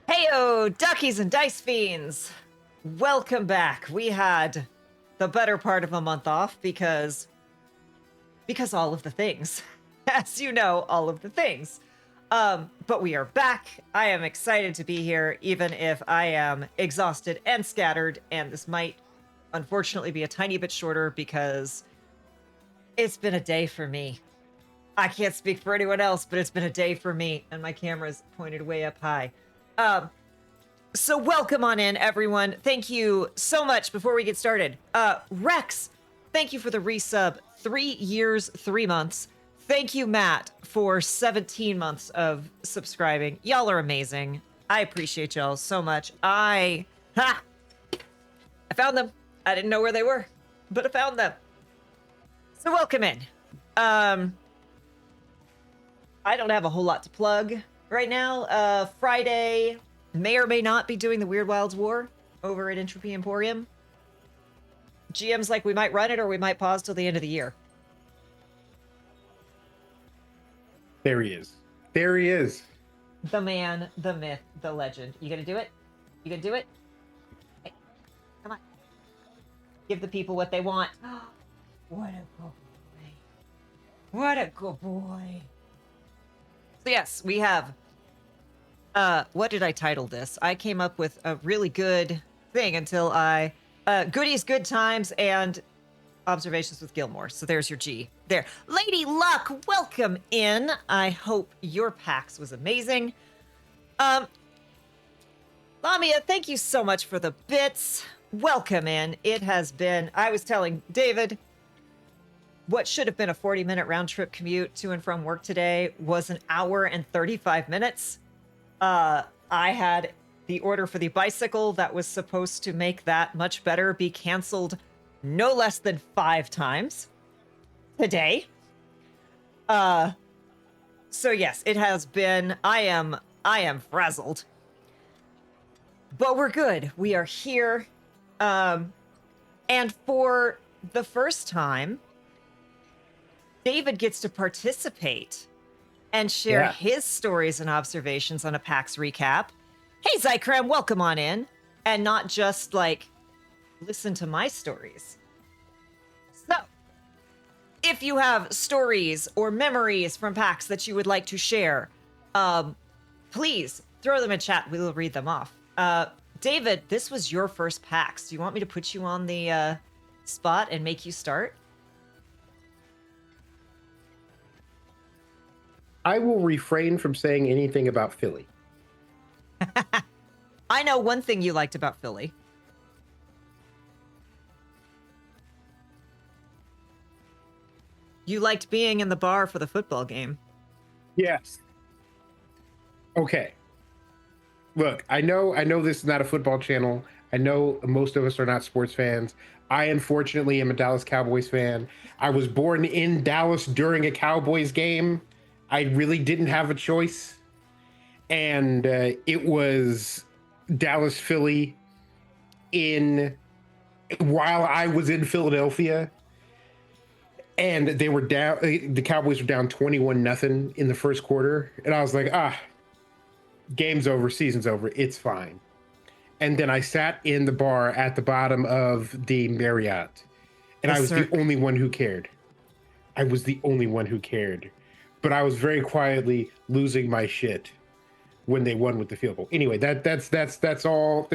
Heyo, Duckies and Dice Fiends! Welcome back. We had the better part of a month off because all of the things. As you know, all of the things. But we are back. I am excited to be here, even if I am exhausted and scattered, and this might unfortunately be a tiny bit shorter because it's been a day for me. I can't speak for anyone else, but it's been a day for me, and my camera's pointed way up high. So welcome on in, everyone. Thank you so much. Before we get started, Rex, thank you for the resub. 3 years, 3 months. Thank you, Matt, for 17 months of subscribing. Y'all are amazing. I appreciate y'all so much. I found them. I didn't know where they were, but I found them. So welcome in. I don't have a whole lot to plug right now. Friday may or may not be doing the Weird Wilds War over at Entropy Emporium. GM's like, we might run it or we might pause till the end of the year. There he is. There he is. The man, the myth, the legend. You gonna do it? You gonna do it? Hey, come on. Give the people what they want. What a good boy. What a good boy. So yes, we have... what did I title this? I came up with a really good thing until I... Goodies, Good Times, and Observations with Gilmore. So there's your G. There. Lady Luck, welcome in. I hope your PAX was amazing. Lamia, thank you so much for the bits. Welcome in. It has been... I was telling David, what should have been a 40-minute round-trip commute to and from work today was an hour and 35 minutes. I had the order for the bicycle that was supposed to make that much better be canceled no less than 5 times today. So yes, it has been, I am frazzled. But we're good. We are here. And for the first time, David gets to participate and share his stories and observations on a PAX recap. Hey, Zycram, welcome on in. And not just, like, listen to my stories. So, if you have stories or memories from PAX that you would like to share, please throw them in chat. We will read them off. David, this was your first PAX. Do you want me to put you on the spot and make you start? I will refrain from saying anything about Philly. I know one thing you liked about Philly. You liked being in the bar for the football game. Yes. Okay. Look, I know this is not a football channel. I know most of us are not sports fans. I, unfortunately, am a Dallas Cowboys fan. I was born in Dallas during a Cowboys game. I really didn't have a choice. And it was Dallas, Philly while I was in Philadelphia. And they were down, the Cowboys were down 21-0 in the first quarter. And I was like, game's over, season's over, it's fine. And then I sat in the bar at the bottom of the Marriott. And I was the only one who cared. I was the only one who cared. But I was very quietly losing my shit when they won with the field goal. Anyway, that's all.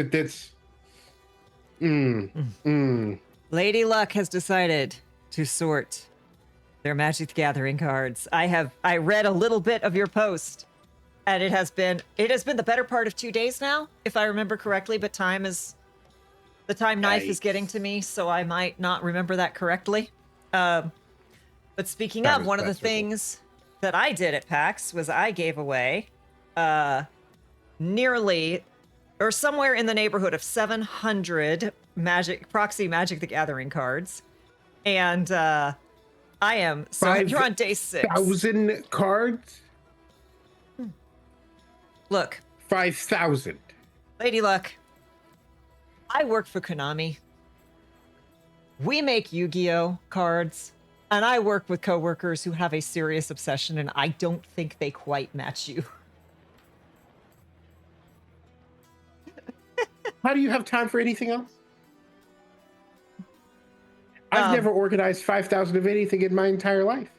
Lady Luck has decided to sort their Magic the Gathering cards. I read a little bit of your post, and it has been the better part of 2 days now, if I remember correctly. But the time knife is getting to me, so I might not remember that correctly. But speaking of, one of the things that I did at PAX was I gave away nearly, or somewhere in the neighborhood of 700 proxy Magic the Gathering cards. And I am, so you're on day 6. 5,000 cards? Look. 5,000. Lady Luck, I work for Konami. We make Yu-Gi-Oh cards. And I work with coworkers who have a serious obsession, and I don't think they quite match you. How do you have time for anything else? I've never organized 5,000 of anything in my entire life.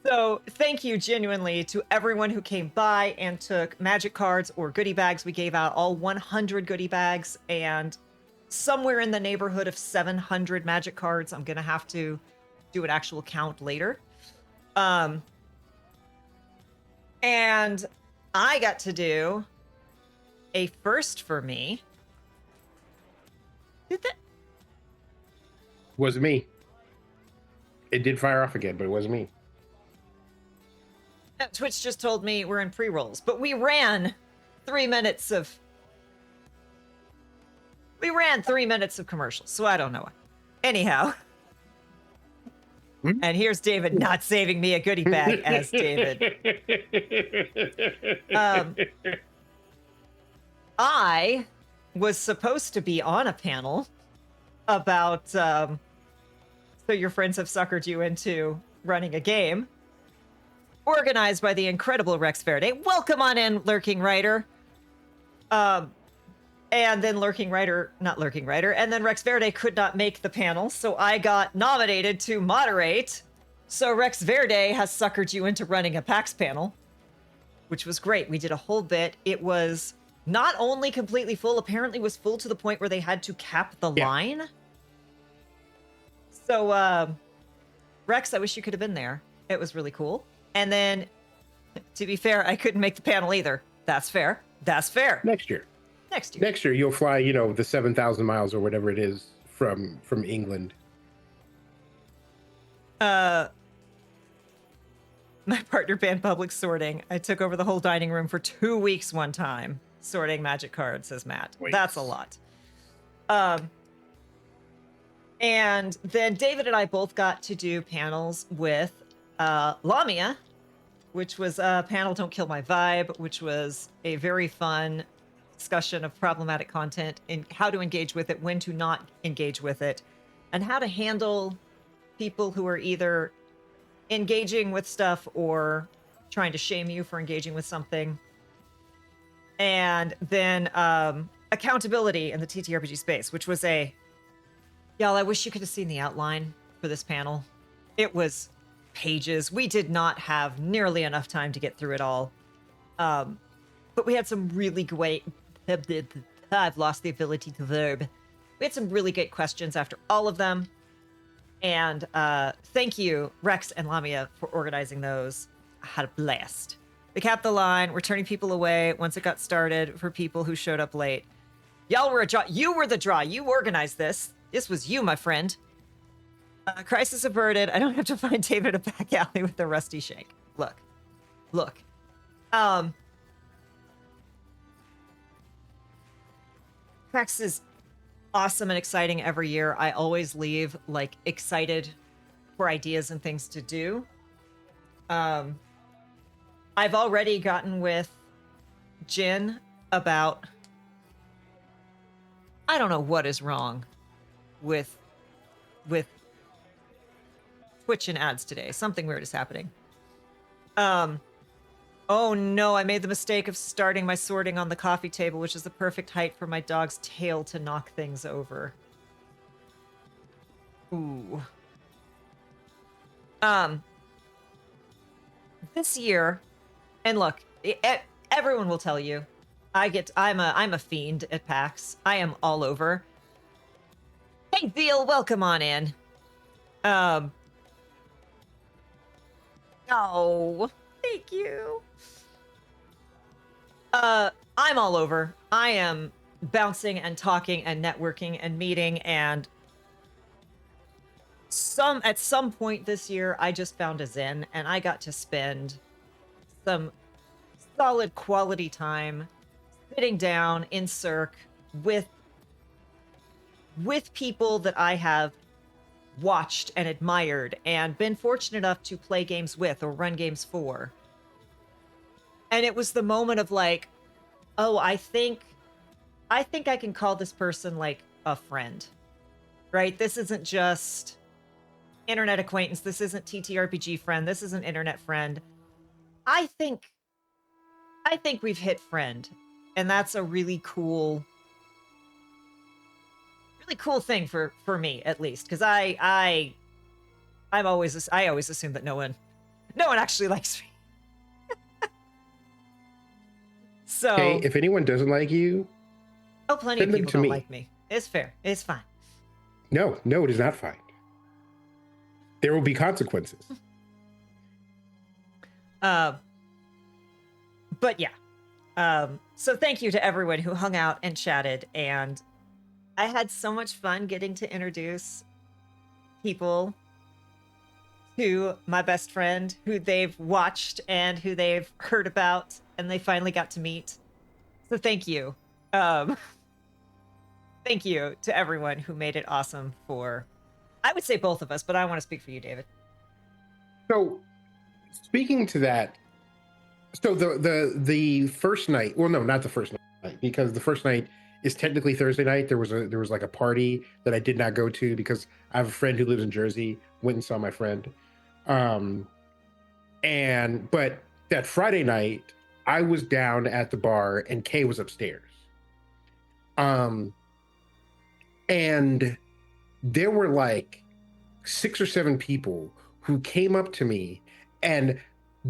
So thank you genuinely to everyone who came by and took magic cards or goodie bags. We gave out all 100 goodie bags and somewhere in the neighborhood of 700 magic cards. I'm going to have to do an actual count later. And I got to do a first for me. Did that? Wasn't me. It did fire off again, but it wasn't me. Twitch just told me we're in pre-rolls, but we ran 3 minutes of commercials, so I don't know. Anyhow. And here's David not saving me a goodie bag as David. I was supposed to be on a panel about so your friends have suckered you into running a game organized by the incredible Rex Verde. Welcome on in, Lurking Writer. And then and then Rex Verde could not make the panel, so I got nominated to moderate. So Rex Verde has suckered you into running a PAX panel, which was great. We did a whole bit. It was not only completely full, apparently was full to the point where they had to cap the line. So, Rex, I wish you could have been there. It was really cool. And then, to be fair, I couldn't make the panel either. That's fair. That's fair. Next year, you'll fly, the 7,000 miles or whatever it is from England. My partner banned public sorting. I took over the whole dining room for 2 weeks one time, sorting magic cards, says Matt. Wait. That's a lot. And then David and I both got to do panels with Lamia, which was a panel Don't Kill My Vibe, which was a very fun discussion of problematic content and how to engage with it, when to not engage with it, and how to handle people who are either engaging with stuff or trying to shame you for engaging with something. And then accountability in the TTRPG space, which was y'all, I wish you could have seen the outline for this panel. It was pages. We did not have nearly enough time to get through it all. But we had some really great... I've lost the ability to verb. We had some really great questions after all of them. And thank you, Rex and Lamia, for organizing those. I had a blast. We capped the line. We're turning people away once it got started for people who showed up late. Y'all were a draw. You were the draw. You organized this. This was you, my friend. Crisis averted. I don't have to find David a back alley with the rusty shake. Look. PAX is awesome and exciting every year. I always leave excited for ideas and things to do. I've already gotten with Jin about, I don't know what is wrong with Twitch and ads today. Something weird is happening. Oh no, I made the mistake of starting my sorting on the coffee table, which is the perfect height for my dog's tail to knock things over. Ooh. This year, and look, everyone will tell you, I'm a fiend at PAX. I am all over. Hey, Veal, welcome on in. Oh, thank you. I'm all over. I am bouncing and talking and networking and meeting, and at some point this year, I just found a zen, and I got to spend some solid quality time sitting down in Cirque with people that I have watched and admired and been fortunate enough to play games with or run games for. And it was the moment of oh, I think I can call this person a friend, right? This isn't just internet acquaintance. This isn't TTRPG friend. This isn't internet friend. I think we've hit friend, and that's a really cool thing for me, at least, because I always assume that no one actually likes me. So, Hey, if anyone doesn't like you, oh, plenty of send them people to don't me. like me. It's fair. It's fine. No, it is not fine. There will be consequences. But yeah. So thank you to everyone who hung out and chatted, and I had so much fun getting to introduce people to my best friend who they've watched and who they've heard about and they finally got to meet. So thank you. Thank you to everyone who made it awesome for, I would say both of us, but I want to speak for you, David. So, speaking to that, so the first night, well, no, not the first night, because the first night is technically Thursday night. There was like a party that I did not go to because I have a friend who lives in Jersey. Went and saw my friend, but that Friday night I was down at the bar and Kay was upstairs, and there were like 6 or 7 people who came up to me and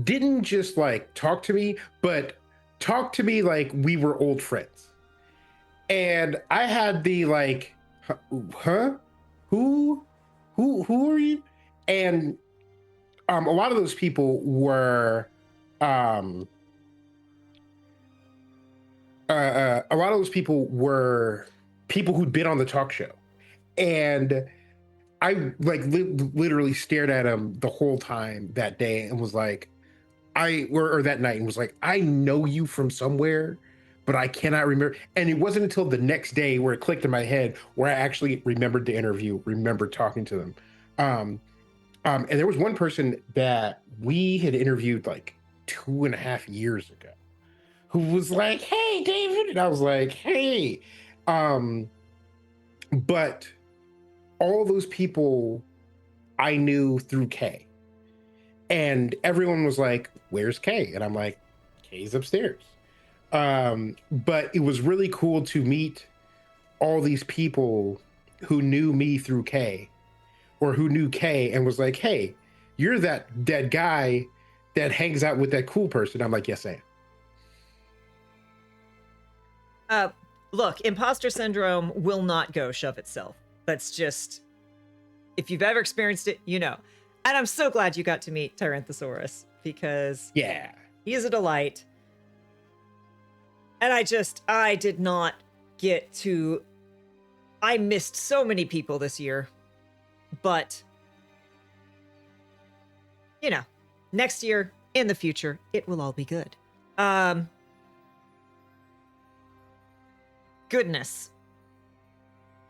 didn't just like talk to me, but talk to me like we were old friends. And I had the like, huh? Who are you? And a lot of those people were a lot of those people were people who'd been on the talk show. And I like literally stared at him the whole time that day and was like, or that night and was like, I know you from somewhere, but I cannot remember. And it wasn't until the next day where it clicked in my head where I actually remembered the interview, remembered talking to them. And there was one person that we had interviewed like 2.5 years ago who was like, hey, David. And I was like, hey. But all those people I knew through Kay. And everyone was like, where's Kay? And I'm like, Kay's upstairs. But it was really cool to meet all these people who knew me through Kay, or who knew Kay and was like, hey, you're that guy that hangs out with that cool person. I'm like, yes, I am. Look, imposter syndrome will not go shove itself. That's just, if you've ever experienced it, you know. And I'm so glad you got to meet Tyranthosaurus, because Yeah, he is a delight. And I did not get to, I missed so many people this year, but, you know, next year, in the future, it will all be good. Goodness.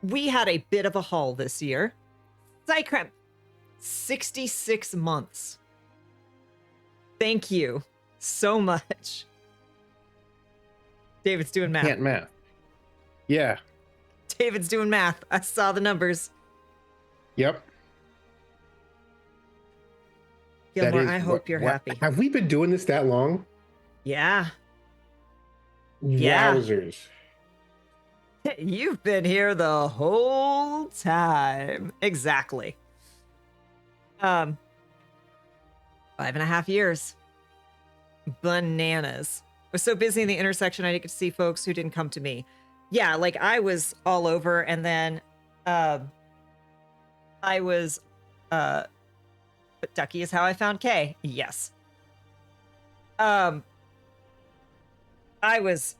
We had a bit of a haul this year. Psycramp, 66 months. Thank you so much. David's doing math. Can't math. Yeah. David's doing math. I saw the numbers. Yep. Gilmore, I hope you're happy. Have we been doing this that long? Yeah. Yeah. Wowzers. You've been here the whole time. Exactly. 5.5 years. Bananas. I was so busy in the intersection I didn't get to see folks who didn't come to me. Yeah, like I was all over, and then I was but Ducky is how I found Kay. Yes. I was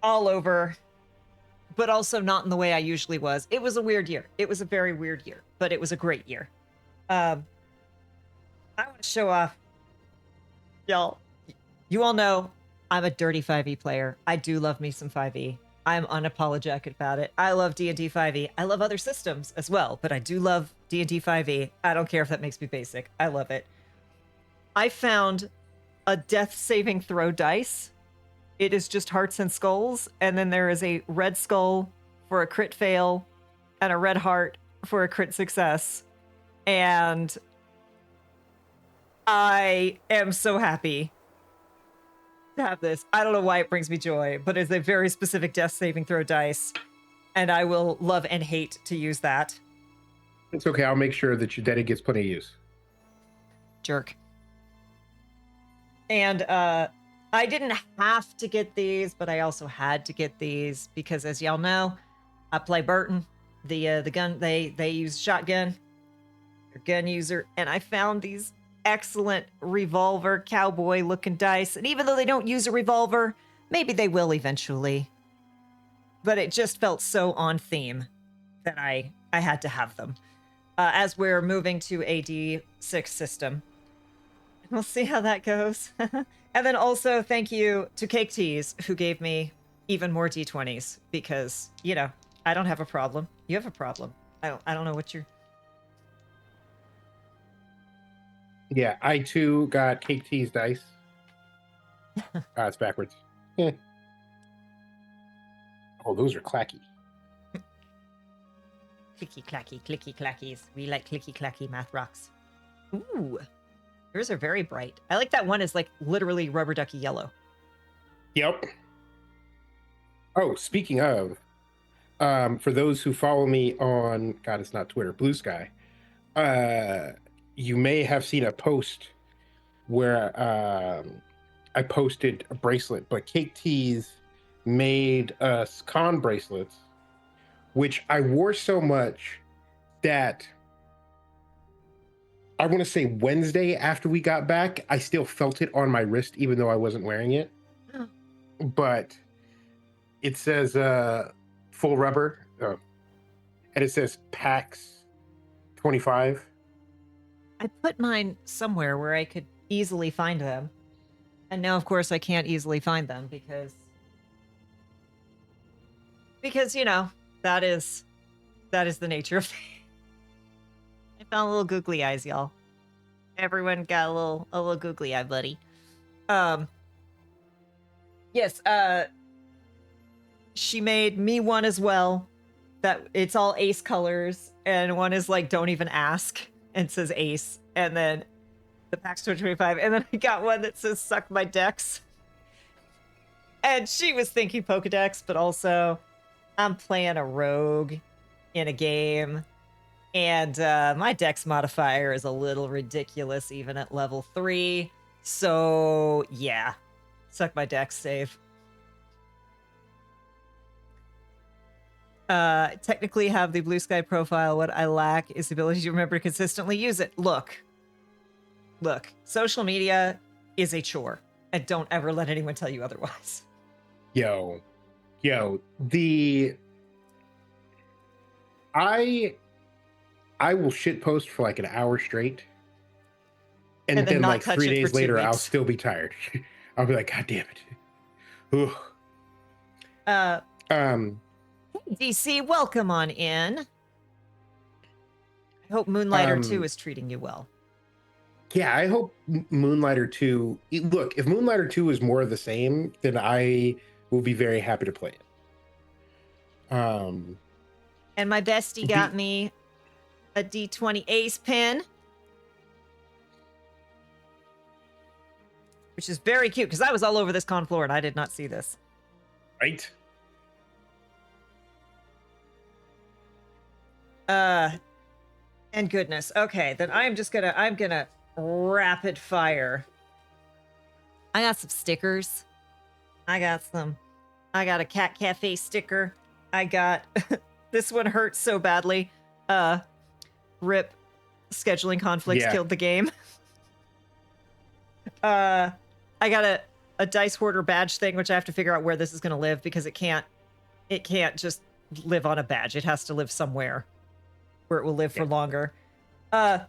all over, but also not in the way I usually was. It was a weird year. It was a very weird year, but it was a great year. I want to show off. Y'all, you all know I'm a dirty 5e player. I do love me some 5e. I'm unapologetic about it. I love D&D 5e. I love other systems as well, but I do love D&D 5e. I don't care if that makes me basic. I love it. I found a death saving throw dice. It is just hearts and skulls, and then there is a red skull for a crit fail and a red heart for a crit success. And I am so happy to have this. I don't know why it brings me joy, but it's a very specific death saving throw dice, and I will love and hate to use that. It's okay. I'll make sure that it gets plenty of use. Jerk. And I didn't have to get these, but I also had to get these because, as y'all know, I play Burton. The gun they use shotgun, or gun user, and I found these excellent revolver cowboy looking dice. And even though they don't use a revolver, maybe they will eventually. But it just felt so on theme that I had to have them. As we're moving to a D6 system. We'll see how that goes. And then also thank you to Cake Teas, who gave me even more D20s, because, you know, I don't have a problem. You have a problem. I don't know what you're... Yeah, I too got Cake Teas dice. It's backwards. Yeah. Oh, those are clacky. Clicky clacky, clicky clackies. We like clicky clacky math rocks. Ooh, yours are very bright. I like that one is like literally rubber ducky yellow. Yep. Oh, speaking of, for those who follow me on, God, it's not Twitter, Blue Sky, you may have seen a post where I posted a bracelet, but Cake Teas made us con bracelets, which I wore so much that I want to say Wednesday after we got back, I still felt it on my wrist, even though I wasn't wearing it. Oh. But it says full rubber, and it says PAX 25. I put mine somewhere where I could easily find them. And now, of course, I can't easily find them because, you know, that is the nature of things. I found little googly eyes, y'all. Everyone got a little googly eye, buddy. Yes, she made me one as well. That it's all ace colors, and one is like don't even ask and says ace, and then the PAX 2025, and then I got one that says suck my dex. And she was thinking Pokedex, but also I'm playing a rogue in a game, and my dex modifier is a little ridiculous even at level 3. So yeah, suck my dex save. Technically have the Blue Sky profile. What I lack is the ability to remember to consistently use it. Look, social media is a chore, and don't ever let anyone tell you otherwise. Yo, I will shitpost for like an hour straight, and then not like touch 3 it for days 2 later, I'll weeks. still be tired. I'll be like, God damn it. Ugh. DC, welcome on in. I hope Moonlighter 2 is treating you well. Yeah, I hope Moonlighter 2... Look, if Moonlighter 2 is more of the same, then I will be very happy to play it. And my bestie got me a D20 ace pin, which is very cute, because I was all over this con floor and I did not see this. Right? And goodness. Okay, then I'm gonna rapid fire. I got some stickers. I got a Cat Cafe sticker. I got this one hurts so badly. Rip, scheduling conflicts killed the game. I got a dice hoarder badge thing, which I have to figure out where this is gonna live, because it can't just live on a badge. It has to live somewhere where it will live for longer. I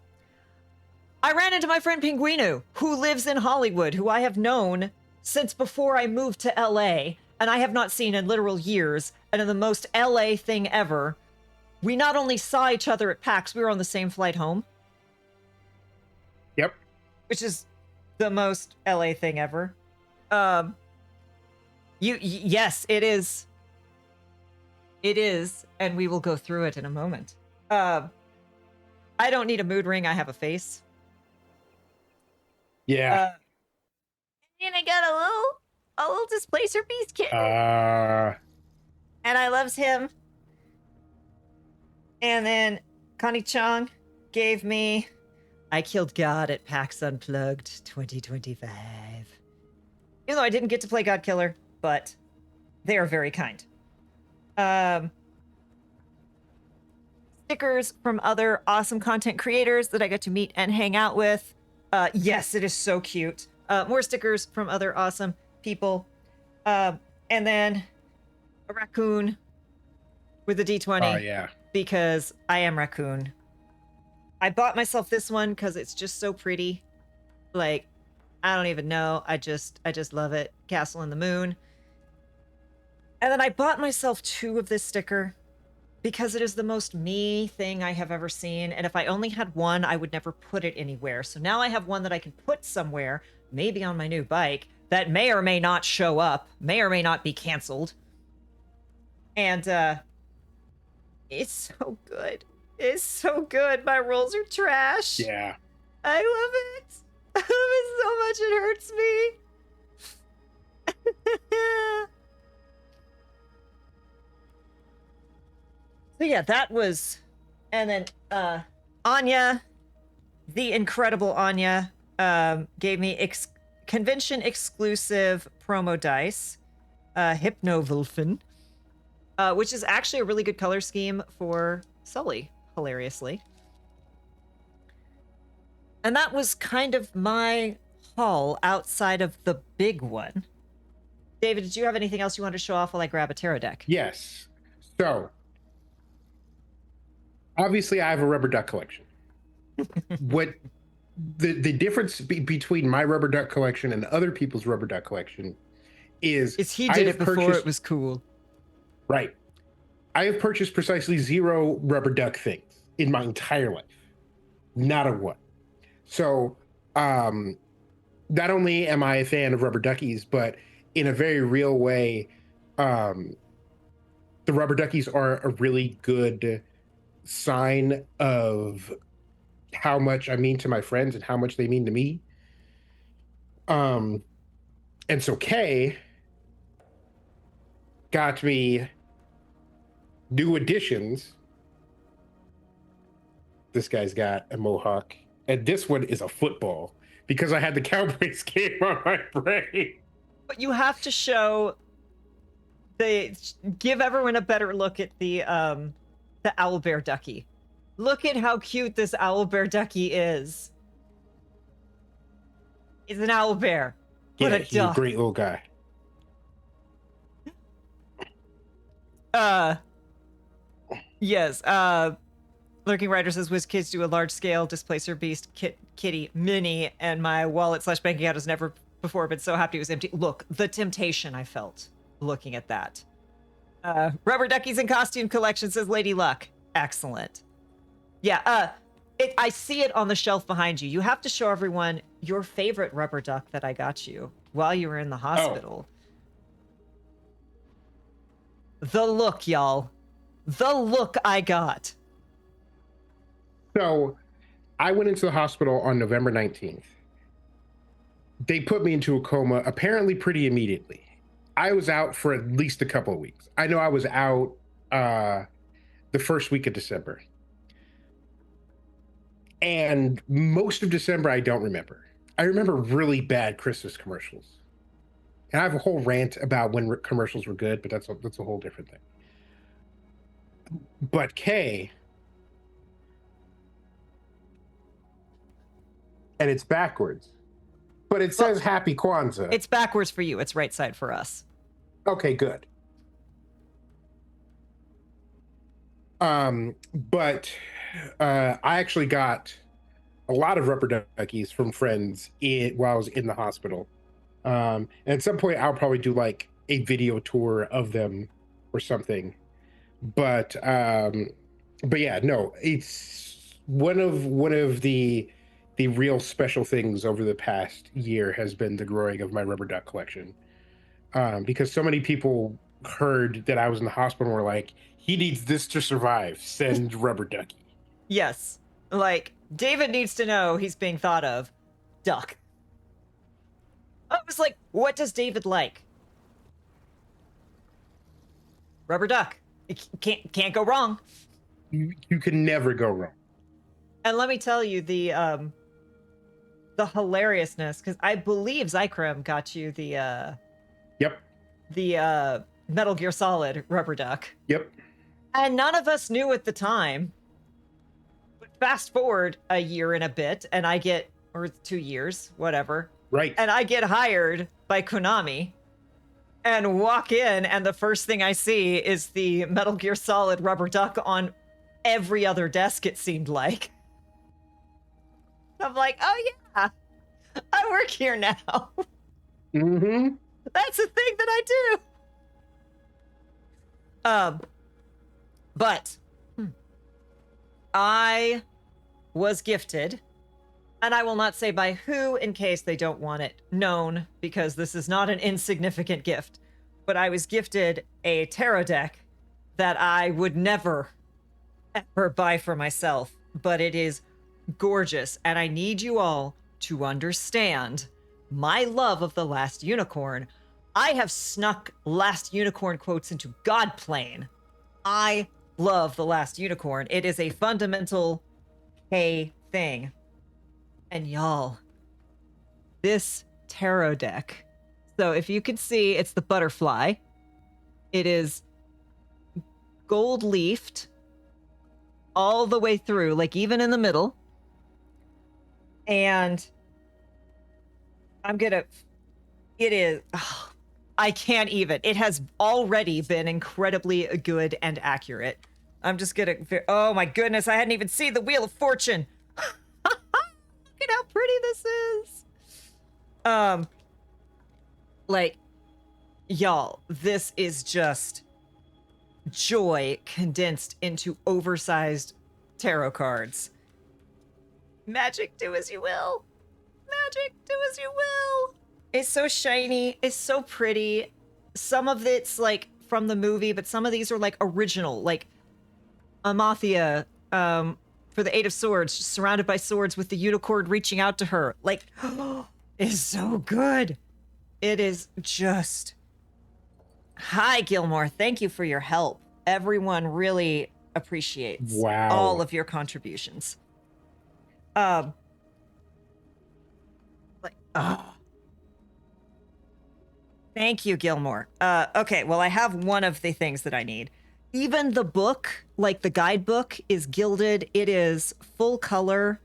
ran into my friend Pinguino, who lives in Hollywood, who I have known since before I moved to LA, and I have not seen in literal years. And in the most LA thing ever, we not only saw each other at PAX, we were on the same flight home. Yep. Which is the most LA thing ever. Yes, it is. It is, and we will go through it in a moment. I don't need a mood ring. I have a face. Yeah. And I got a little displacer beast kitten. And I loves him. And then Connie Chong gave me I Killed God at PAX Unplugged 2025. Even though I didn't get to play God Killer, but they are very kind. Stickers from other awesome content creators that I got to meet and hang out with. Yes, it is so cute. More stickers from other awesome people. And then a raccoon with a D20. Oh, yeah. Because I am raccoon. I bought myself this one because it's just so pretty. Like, I don't even know. I just love it. Castle in the Moon. And then I bought myself 2 of this sticker because it is the most me thing I have ever seen. And if I only had one, I would never put it anywhere. So now I have one that I can put somewhere, maybe on my new bike, that may or may not show up, may or may not be canceled. And it's so good. It's so good. My rolls are trash. Yeah. I love it. I love it so much. It hurts me. So yeah, that was, and then Anya, the incredible Anya, gave me convention exclusive promo dice, Hypnovulfen, which is actually a really good color scheme for Sully, hilariously. And that was kind of my haul outside of the big one. David, did you have anything else you wanted to show off while I grab a tarot deck? Yes. So, obviously, I have a rubber duck collection. What the difference between my rubber duck collection and other people's rubber duck collection is he did it before it was cool. Right. I have purchased precisely 0 rubber duck things in my entire life. Not a one. So, not only am I a fan of rubber duckies, but in a very real way, the rubber duckies are a really good sign of how much I mean to my friends and how much they mean to me. And so Kay got me new additions. This guy's got a mohawk, and this one is a football because I had the Cowboys game on my brain. But you have to show give everyone a better look at the owlbear ducky. Look at how cute this owlbear ducky is. It's an owlbear. What Yeah, a he's duck. a great little guy. Yes. Lurking Rider says, "Whiz kids do a large scale displacer beast kitty mini, and my wallet/bank account has never before been so happy it was empty." Look, the temptation I felt looking at that. Rubber duckies in costume collection, says Lady Luck. Excellent. Yeah. I see it on the shelf behind you. You have to show everyone your favorite rubber duck that I got you while you were in the hospital. Oh. The look, y'all. The look I got. So I went into the hospital on November 19th. They put me into a coma apparently pretty immediately. I was out for at least a couple of weeks. I know I was out the first week of December. And most of December, I don't remember. I remember really bad Christmas commercials. And I have a whole rant about when commercials were good, but that's a whole different thing. But Kay, and it's backwards, but it says Happy Kwanzaa. It's backwards for you. It's right side for us. Okay, good. But I actually got a lot of rubber duckies from friends while I was in the hospital. And at some point, I'll probably do like a video tour of them or something. But yeah, no, it's one of the real special things over the past year has been the growing of my rubber duck collection. Because so many people heard that I was in the hospital and were like, he needs this to survive. Send rubber ducky. Yes. Like, David needs to know he's being thought of. Duck. I was like, what does David like? Rubber duck. It can't go wrong. You can never go wrong. And let me tell you the hilariousness, because I believe Zykrem got you the Yep. Metal Gear Solid rubber duck. Yep. And none of us knew at the time. But fast forward a year and a bit, and I get, or 2 years, whatever. Right. And I get hired by Konami and walk in, and the first thing I see is the Metal Gear Solid rubber duck on every other desk, it seemed like. I'm like, oh yeah, I work here now. Mm-hmm. That's a thing that I do. But I was gifted, and I will not say by who in case they don't want it known, because this is not an insignificant gift, but I was gifted a tarot deck that I would never, ever buy for myself, but it is gorgeous, and I need you all to understand my love of The Last Unicorn. I have snuck Last Unicorn quotes into Godplane. I love The Last Unicorn. It is a fundamental K thing. And y'all, this tarot deck. So if you can see, it's the butterfly. It is gold leafed all the way through, like even in the middle. And it is, I can't even. It has already been incredibly good and accurate. I'm just gonna, oh my goodness, I hadn't even seen the Wheel of Fortune. Look at how pretty this is. Like, y'all, this is just joy condensed into oversized tarot cards. Magic, do as you will. Magic, do as you will. It's so shiny. It's so pretty. Some of it's like from the movie, but some of these are like original, like Amathia, for the Eight of Swords, just surrounded by swords with the unicorn reaching out to her. Like, it's so good. It is just... Hi, Gilmore. Thank you for your help. Everyone really appreciates all of your contributions. Thank you, Gilmore. Okay, well, I have one of the things that I need. Even the book, like the guidebook, is gilded. It is full color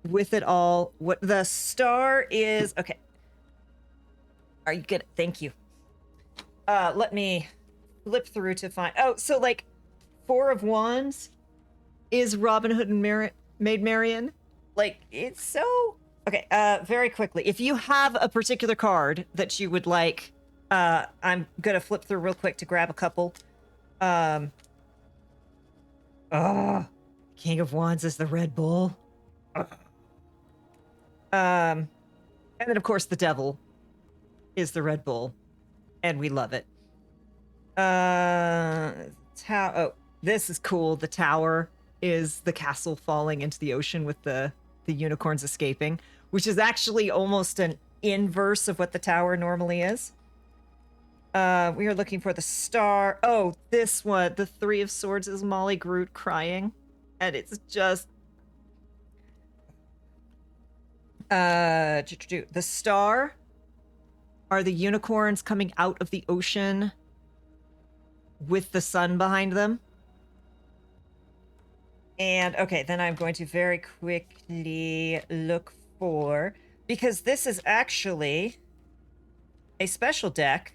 with it all. What the star is... Okay. Are you good? Thank you. Let me flip through to find... Oh, so, like, Four of Wands is Robin Hood and Maid Marian. Like, it's so... Okay, very quickly. If you have a particular card that you would like, I'm gonna flip through real quick to grab a couple. King of Wands is the Red Bull. And then, of course, the Devil is the Red Bull. And we love it. Oh, this is cool. The tower is the castle falling into the ocean with the unicorns escaping, which is actually almost an inverse of what the tower normally is. We are looking for the star. Oh, this one. The Three of Swords is Molly Groot crying. And it's just... the star are the unicorns coming out of the ocean with the sun behind them. And, okay, then I'm going to very quickly look for... Because this is actually a special deck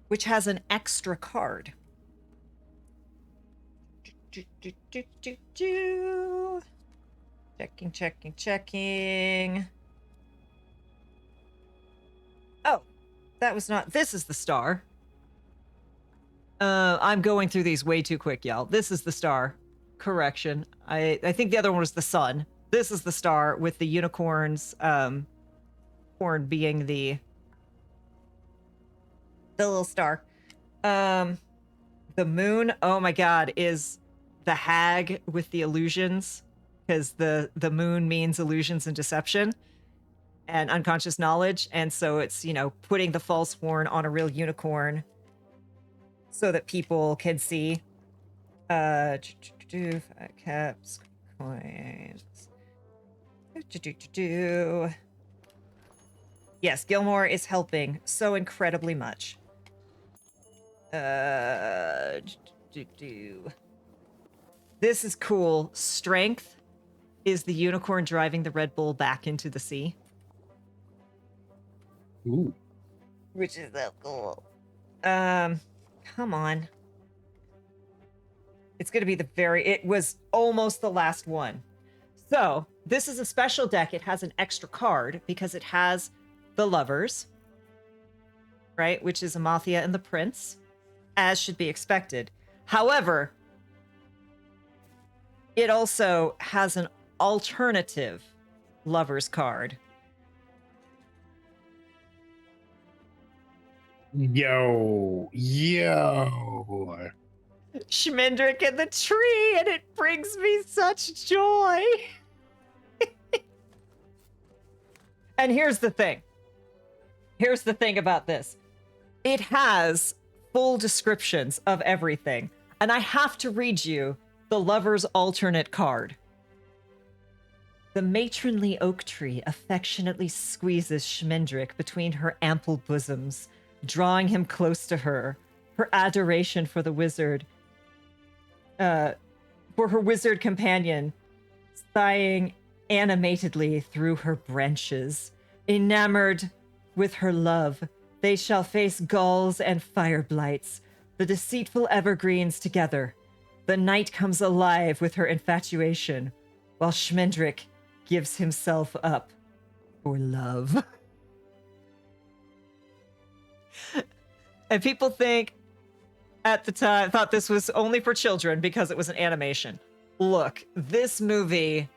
which has an extra card. Checking. Oh, that was not... This is the star. I'm going through these way too quick, y'all. This is the star. Correction. I think the other one was the sun. This is the star with the unicorns, horn being the little star. The moon, oh my god, is the hag with the illusions because the moon means illusions and deception and unconscious knowledge, and so it's, you know, putting the false horn on a real unicorn so that people can see. Caps, coins. Yes, Gilmore is helping so incredibly much. This is cool. Strength is the unicorn driving the Red Bull back into the sea. Ooh. Which is so cool. Come on. It's going to be it was almost the last one. So, this is a special deck. It has an extra card because it has the lovers, right? Which is Amathia and the Prince, as should be expected. However, it also has an alternative lovers card. Yo. Schmendrick in the tree, and it brings me such joy. And here's the thing. Here's the thing about this. It has full descriptions of everything, and I have to read you the lover's alternate card. The matronly oak tree affectionately squeezes Schmendrick between her ample bosoms, drawing him close to her. Her adoration for the wizard, for her wizard companion, sighing animatedly through her branches. Enamored with her love, they shall face gulls and fire blights, the deceitful evergreens together. The night comes alive with her infatuation, while Schmendrick gives himself up for love. And people think, at the time, thought this was only for children because it was an animation. Look, this movie...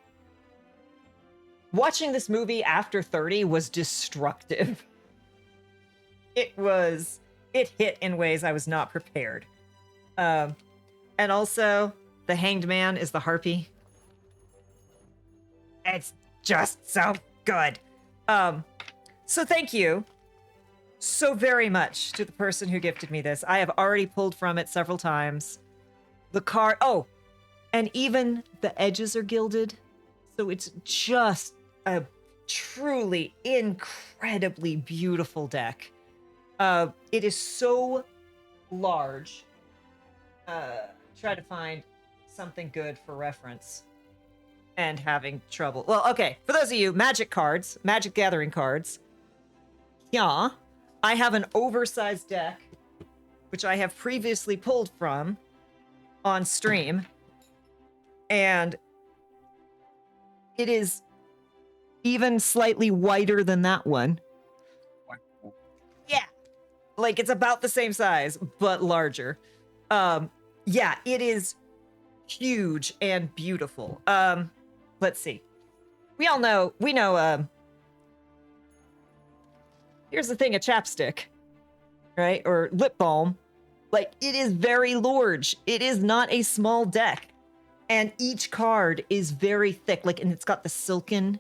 Watching this movie after 30 was destructive. It hit in ways I was not prepared. And also, the Hanged Man is the harpy. It's just so good. So thank you so very much to the person who gifted me this. I have already pulled from it several times. The card... Oh! And even the edges are gilded. So it's just a truly incredibly beautiful deck. It is so large. Try to find something good for reference. And having trouble. Well, okay. For those of you, Magic cards. Magic Gathering cards. Yeah. I have an oversized deck, which I have previously pulled from on stream. And it is even slightly wider than that one. Yeah. Like, it's about the same size, but larger. Yeah, it is huge and beautiful. Let's see. We know, here's the thing, a chapstick, right? Or lip balm. Like, it is very large. It is not a small deck. And each card is very thick. Like, and it's got the silken...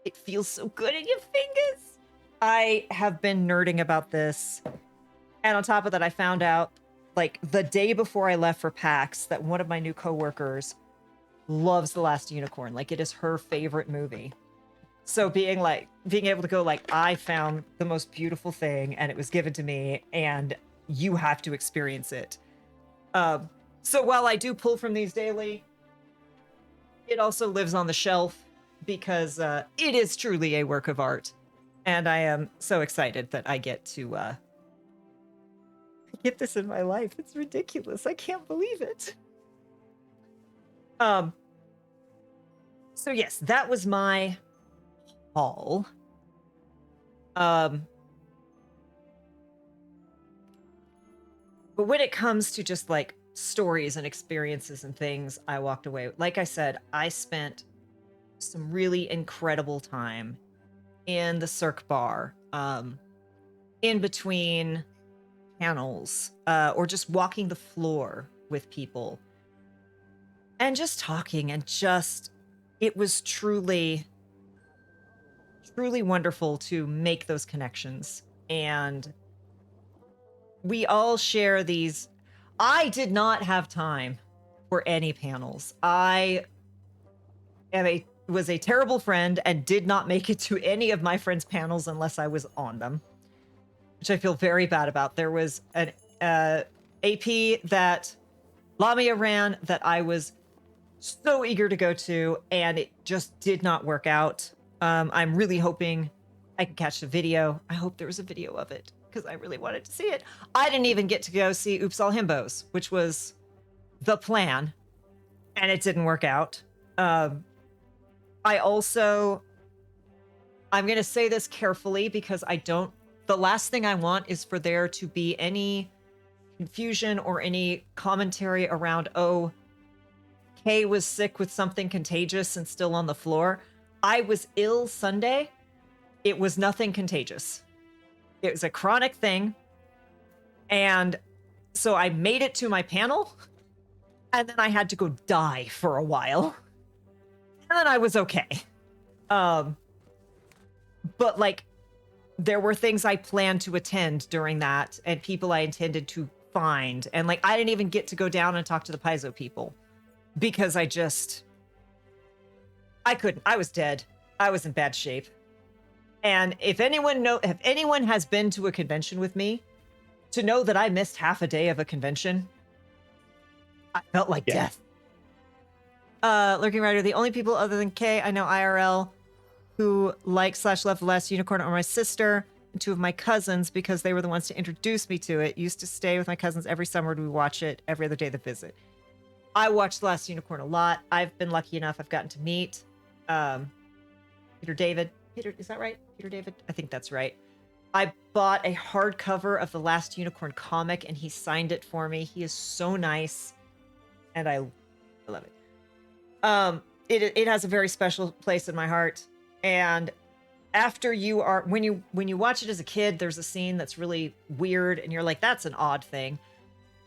It feels so good in your fingers. I have been nerding about this. And on top of that, I found out, like, the day before I left for PAX, that one of my new coworkers loves The Last Unicorn. Like, it is her favorite movie. So being able to go, like, I found the most beautiful thing, and it was given to me, and you have to experience it. So while I do pull from these daily, it also lives on the shelf, because it is truly a work of art. And I am so excited that I get to get this in my life. It's ridiculous. I can't believe it. So yes, that was my haul. But when it comes to just like stories and experiences and things, I walked away. Like I said, I spent some really incredible time in the Cirque Bar, in between panels, or just walking the floor with people and just talking and just it was truly, truly wonderful to make those connections. And we all share these. I did not have time for any panels. Was a terrible friend and did not make it to any of my friends' panels unless I was on them, which I feel very bad about. There was an AP that Lamia ran that I was so eager to go to, and it just did not work out. I'm really hoping I can catch the video. I hope there was a video of it because I really wanted to see it. I didn't even get to go see Oops All Himbos, which was the plan, and it didn't work out. I'm going to say this carefully because the last thing I want is for there to be any confusion or any commentary around, oh, Kay was sick with something contagious and still on the floor. I was ill Sunday. It was nothing contagious. It was a chronic thing. And so I made it to my panel, and then I had to go die for a while. And then I was okay. But like, there were things I planned to attend during that and people I intended to find. And like, I didn't even get to go down and talk to the Paizo people because I couldn't. I was dead. I was in bad shape. And if anyone has been to a convention with me, to know that I missed half a day of a convention, I felt like death. Lurking Rider, the only people other than Kay I know IRL who like/love The Last Unicorn are my sister and two of my cousins because they were the ones to introduce me to it. Used to stay with my cousins every summer to watch it every other day they visit. I watched The Last Unicorn a lot. I've been lucky enough. I've gotten to meet Peter David. Is that right? Peter David? I think that's right. I bought a hardcover of The Last Unicorn comic and he signed it for me. He is so nice. And I love it. It has a very special place in my heart. And after when you watch it as a kid, there's a scene that's really weird and you're like, that's an odd thing.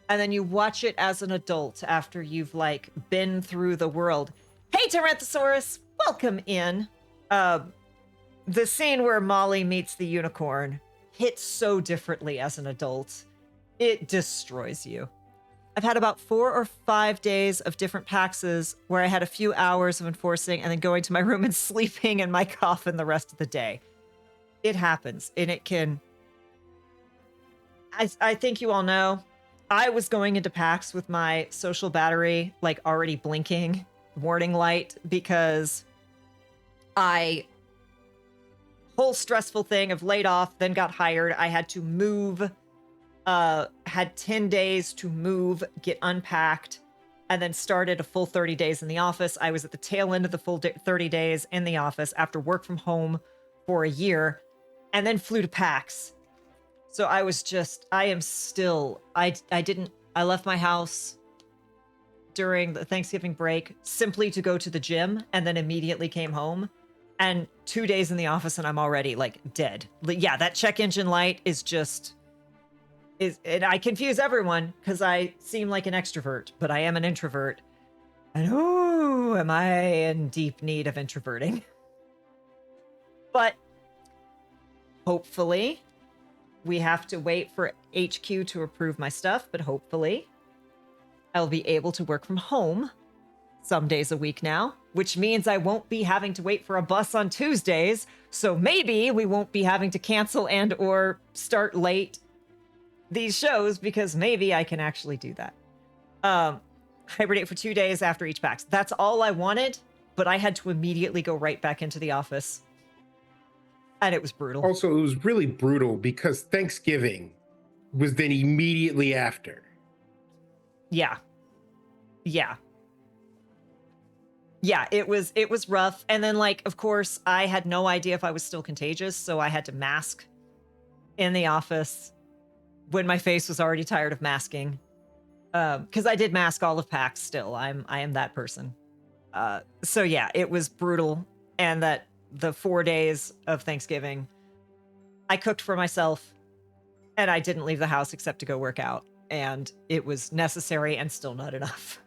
And then you watch it as an adult after you've like been through the world. Hey, Tyrannosaurus, welcome in. The scene where Molly meets the unicorn hits so differently as an adult. It destroys you. I've had about 4 or 5 days of different PAXs where I had a few hours of enforcing and then going to my room and sleeping in my coffin the rest of the day. It happens, and it can... I think you all know, I was going into PAX with my social battery, like, already blinking, warning light, because whole stressful thing of laid off, then got hired. I had to move... had 10 days to move, get unpacked, and then started a full 30 days in the office. I was at the tail end of the full 30 days in the office after work from home for a year, and then flew to PAX. So I left my house during the Thanksgiving break simply to go to the gym and then immediately came home. And 2 days in the office and I'm already like dead. Yeah, that check engine light is just... and I confuse everyone because I seem like an extrovert, but I am an introvert. And oh, am I in deep need of introverting? But hopefully, we have to wait for HQ to approve my stuff, but hopefully I'll be able to work from home some days a week now, which means I won't be having to wait for a bus on Tuesdays. So maybe we won't be having to cancel and or start late these shows because maybe I can actually do that. Hibernate for 2 days after each PAX. That's all I wanted, but I had to immediately go right back into the office. And it was brutal. Also, it was really brutal because Thanksgiving was then immediately after. Yeah. It was rough. And then, like, of course, I had no idea if I was still contagious, so I had to mask in the office when my face was already tired of masking. Because I did mask all of PAX still. I am that person. So yeah, it was brutal. And that the 4 days of Thanksgiving, I cooked for myself and I didn't leave the house except to go work out. And it was necessary and still not enough.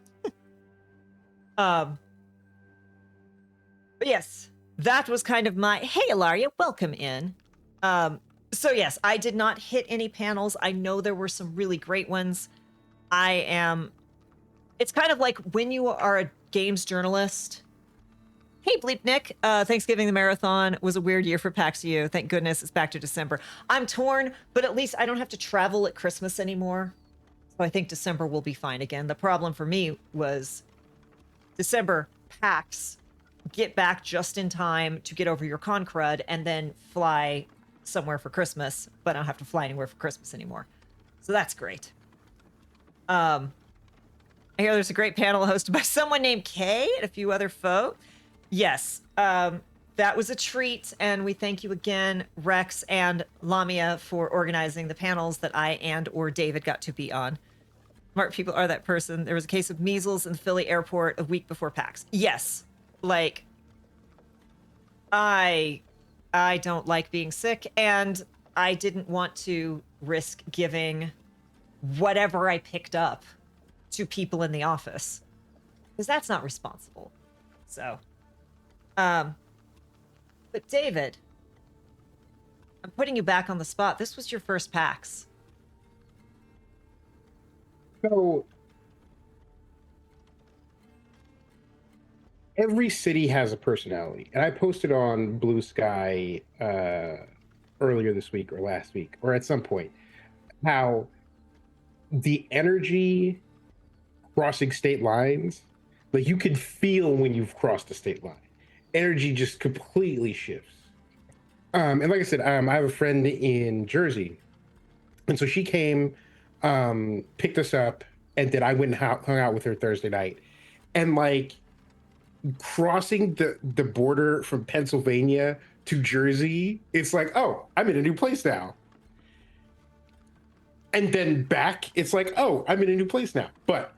But yes, that was kind of my, hey, Ilaria, welcome in. So yes, I did not hit any panels. I know there were some really great ones. It's kind of like when you are a games journalist. Hey, Bleep Nick. Thanksgiving the Marathon was a weird year for PAX U. Thank goodness it's back to December. I'm torn, but at least I don't have to travel at Christmas anymore. So I think December will be fine again. The problem for me was December PAX, get back just in time to get over your con crud and then fly somewhere for Christmas, but I don't have to fly anywhere for Christmas anymore. So that's great. I hear there's a great panel hosted by someone named Kay and a few other folk. Yes, that was a treat, and we thank you again, Rex and Lamia, for organizing the panels that I and/or David got to be on. Smart people are that person. There was a case of measles in the Philly airport a week before PAX. Yes, like I don't like being sick, and I didn't want to risk giving whatever I picked up to people in the office, because that's not responsible. So. But David, I'm putting you back on the spot. This was your first PAX. So every city has a personality, and I posted on Blue Sky earlier this week or last week or at some point how the energy crossing state lines, like you can feel when you've crossed a state line. Energy just completely shifts. And like I said, I have a friend in Jersey, and so she came, picked us up, and then I went and hung out with her Thursday night. And like crossing the border from Pennsylvania to Jersey, it's like, oh, I'm in a new place now. And then back, it's like, oh, I'm in a new place now. But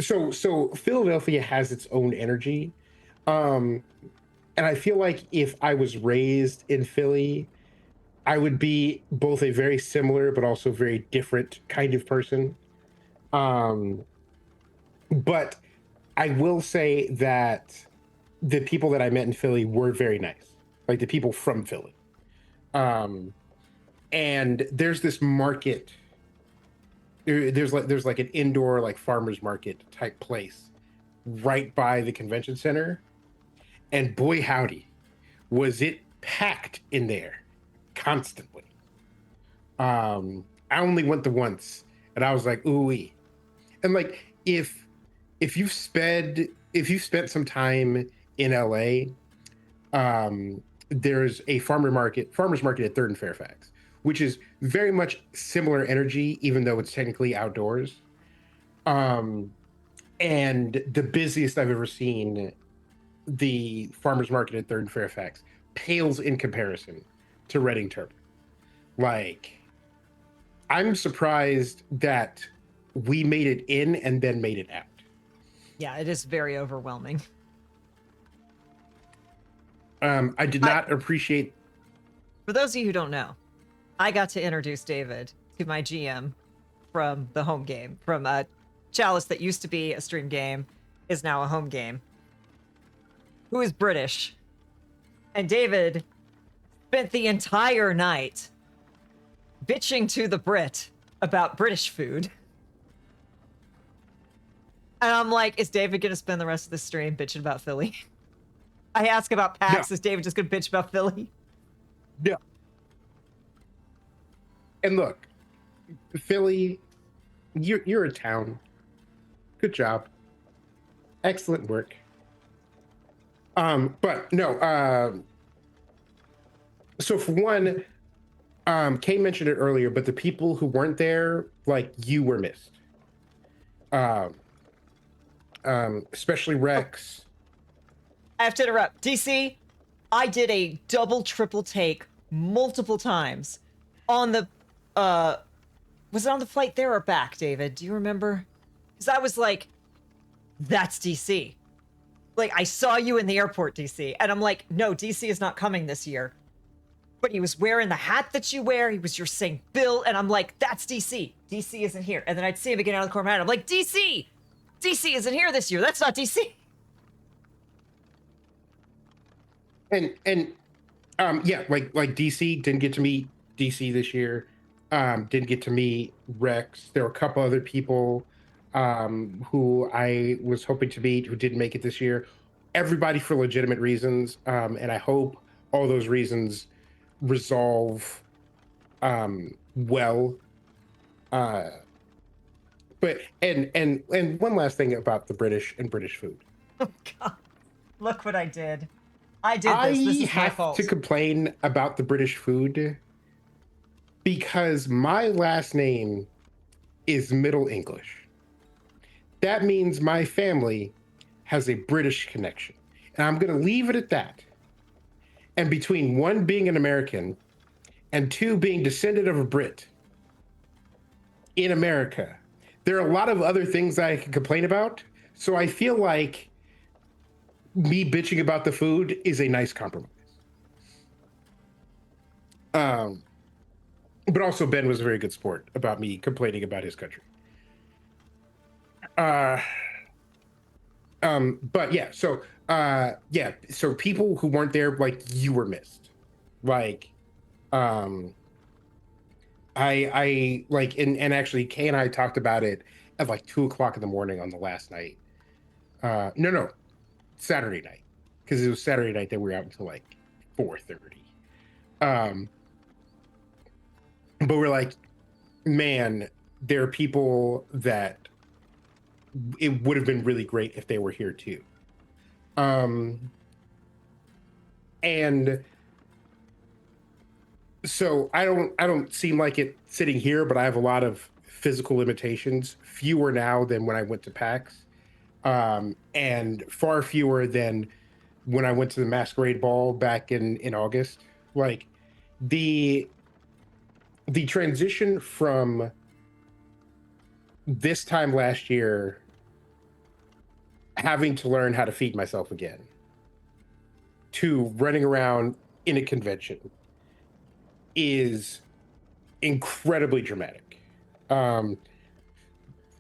so Philadelphia has its own energy. And I feel like if I was raised in Philly, I would be both a very similar but also very different kind of person. But I will say that the people that I met in Philly were very nice, like the people from Philly. And there's this market. There's like an indoor like farmers market type place right by the convention center, and boy howdy, was it packed in there constantly. I only went the once, and I was like, ooh-wee. And like if you've spent some time in LA, there's a farmers market at Third and Fairfax, which is very much similar energy, even though it's technically outdoors. And the busiest I've ever seen the farmers market at Third and Fairfax pales in comparison to Reading Turner. Like, I'm surprised that we made it in and then made it out. Yeah, it is very overwhelming. I did not appreciate. For those of you who don't know, I got to introduce David to my GM from the home game, from a Chalice that used to be a stream game, is now a home game, who is British. And David spent the entire night bitching to the Brit about British food. And I'm like, is David going to spend the rest of the stream bitching about Philly? I ask about PAX, is David just going to bitch about Philly? Yeah. And look, Philly, you're a town. Good job. Excellent work. But no, so for one, Kay mentioned it earlier, but the people who weren't there, like, you were missed. Especially Rex. I have to interrupt. DC, I did a double, triple take multiple times on the, was it on the flight there or back, David? Do you remember? Because I was like, that's DC. Like, I saw you in the airport, DC. And I'm like, no, DC is not coming this year. But he was wearing the hat that you wear. He was your St. Bill. And I'm like, that's DC. DC isn't here. And then I'd see him again out of the corner of my head. I'm like, DC, DC isn't here this year. That's not DC. And yeah, like DC didn't get to meet DC this year. Didn't get to meet Rex. There were a couple other people who I was hoping to meet who didn't make it this year. Everybody for legitimate reasons, and I hope all those reasons resolve well. But and one last thing about the British and British food. Oh God! Look what I did. I did this. This is my have fault. to complain about the British food because my last name is Middle English. That means my family has a British connection. And I'm going to leave it at that. And between one being an American and two being descendant of a Brit in America, there are a lot of other things that I can complain about. So I feel like me bitching about the food is a nice compromise. But also Ben was a very good sport about me complaining about his country. But yeah, so so people who weren't there, like, you were missed. Like, I like, and actually Kay and I talked about it at like 2 o'clock in the morning on the last night. No, Saturday night, because it was Saturday night that we were out until like 4:30. But we're like, man, there are people that it would have been really great if they were here too. And so I don't seem like it sitting here, but I have a lot of physical limitations, fewer now than when I went to PAX, and far fewer than when I went to the Masquerade Ball back in August. Like the transition from this time last year, having to learn how to feed myself again, to running around in a convention is incredibly dramatic. And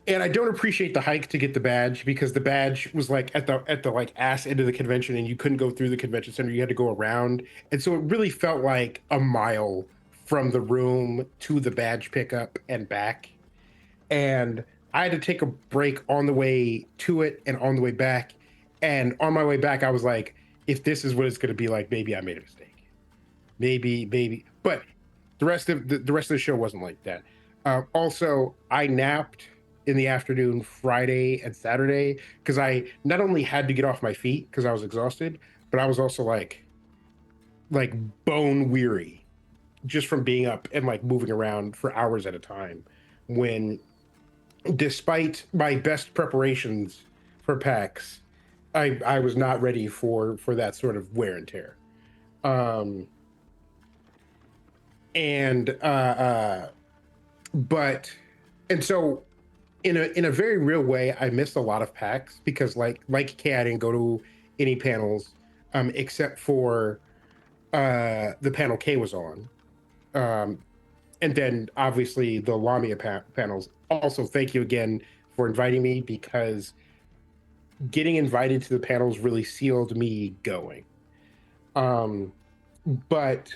I don't appreciate the hike to get the badge, because the badge was like at the like ass end of the convention, and you couldn't go through the convention center. You had to go around. And so it really felt like a mile from the room to the badge pickup and back. And I had to take a break on the way to it and on the way back. And on my way back, I was like, if this is what it's going to be like, maybe I made a mistake. Maybe. But the rest of the show wasn't like that. Also, I napped in the afternoon Friday and Saturday because I not only had to get off my feet because I was exhausted, but I was also like bone weary just from being up and like moving around for hours at a time, when despite my best preparations for PAX, I was not ready for that sort of wear and tear. And so in a very real way, I missed a lot of PAX because like Kay, I didn't go to any panels except for the panel Kay was on. And then obviously the Lamia panels. Also, thank you again for inviting me, because getting invited to the panels really sealed me going. But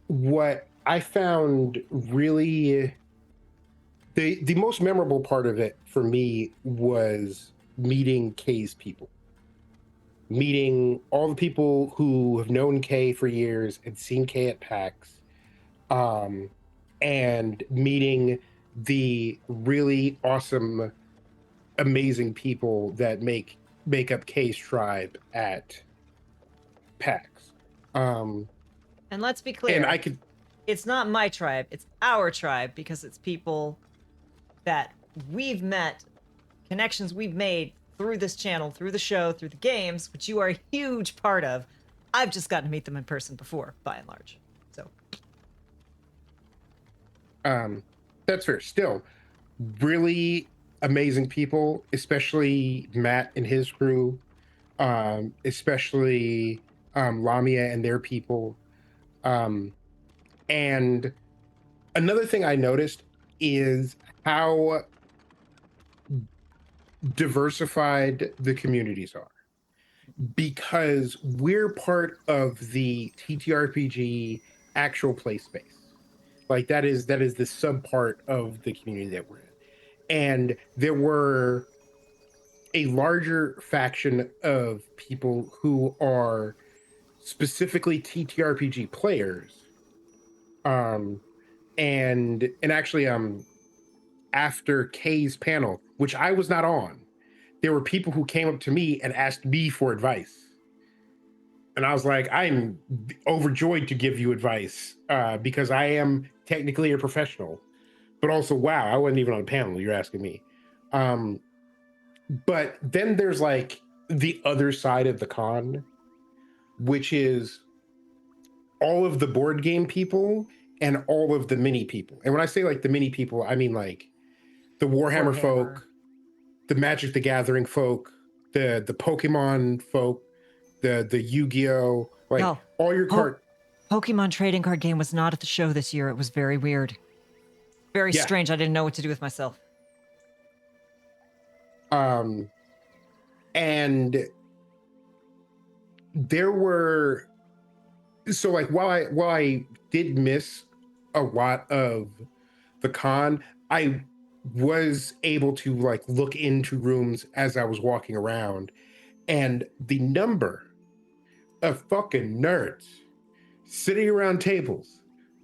what I found really the most memorable part of it for me was meeting Kay's people. Meeting all the people who have known Kay for years and seen Kay at PAX. And meeting the really awesome, amazing people that make up Kay's tribe at PAX. And let's be clear. And it's not my tribe, it's our tribe, because it's people that we've met, connections we've made through this channel, through the show, through the games, which you are a huge part of. I've just gotten to meet them in person before, by and large. So that's fair. Still, really amazing people, especially Matt and his crew, especially Lamia and their people. And another thing I noticed is how diversified the communities are, because we're part of the TTRPG actual play space. Like that is the sub part of the community that we're in. And there were a larger faction of people who are specifically TTRPG players. Um and actually after Kay's panel, which I was not on, there were people who came up to me and asked me for advice. And I was like, I'm overjoyed to give you advice because I am technically a professional, but also, wow, I wasn't even on a panel. You're asking me. Um, but then there's like the other side of the con, which is all of the board game people and all of the mini people. And when I say like the mini people, I mean like the Warhammer folk, the Magic the Gathering folk, the Pokemon folk, the Yu-Gi-Oh, like Y'all, all your card. Pokemon trading card game was not at the show this year. It was very weird. Very Yeah. strange. I didn't know what to do with myself. And there were, so like while I did miss a lot of the con, I was able to like look into rooms as I was walking around, and the number of fucking nerds sitting around tables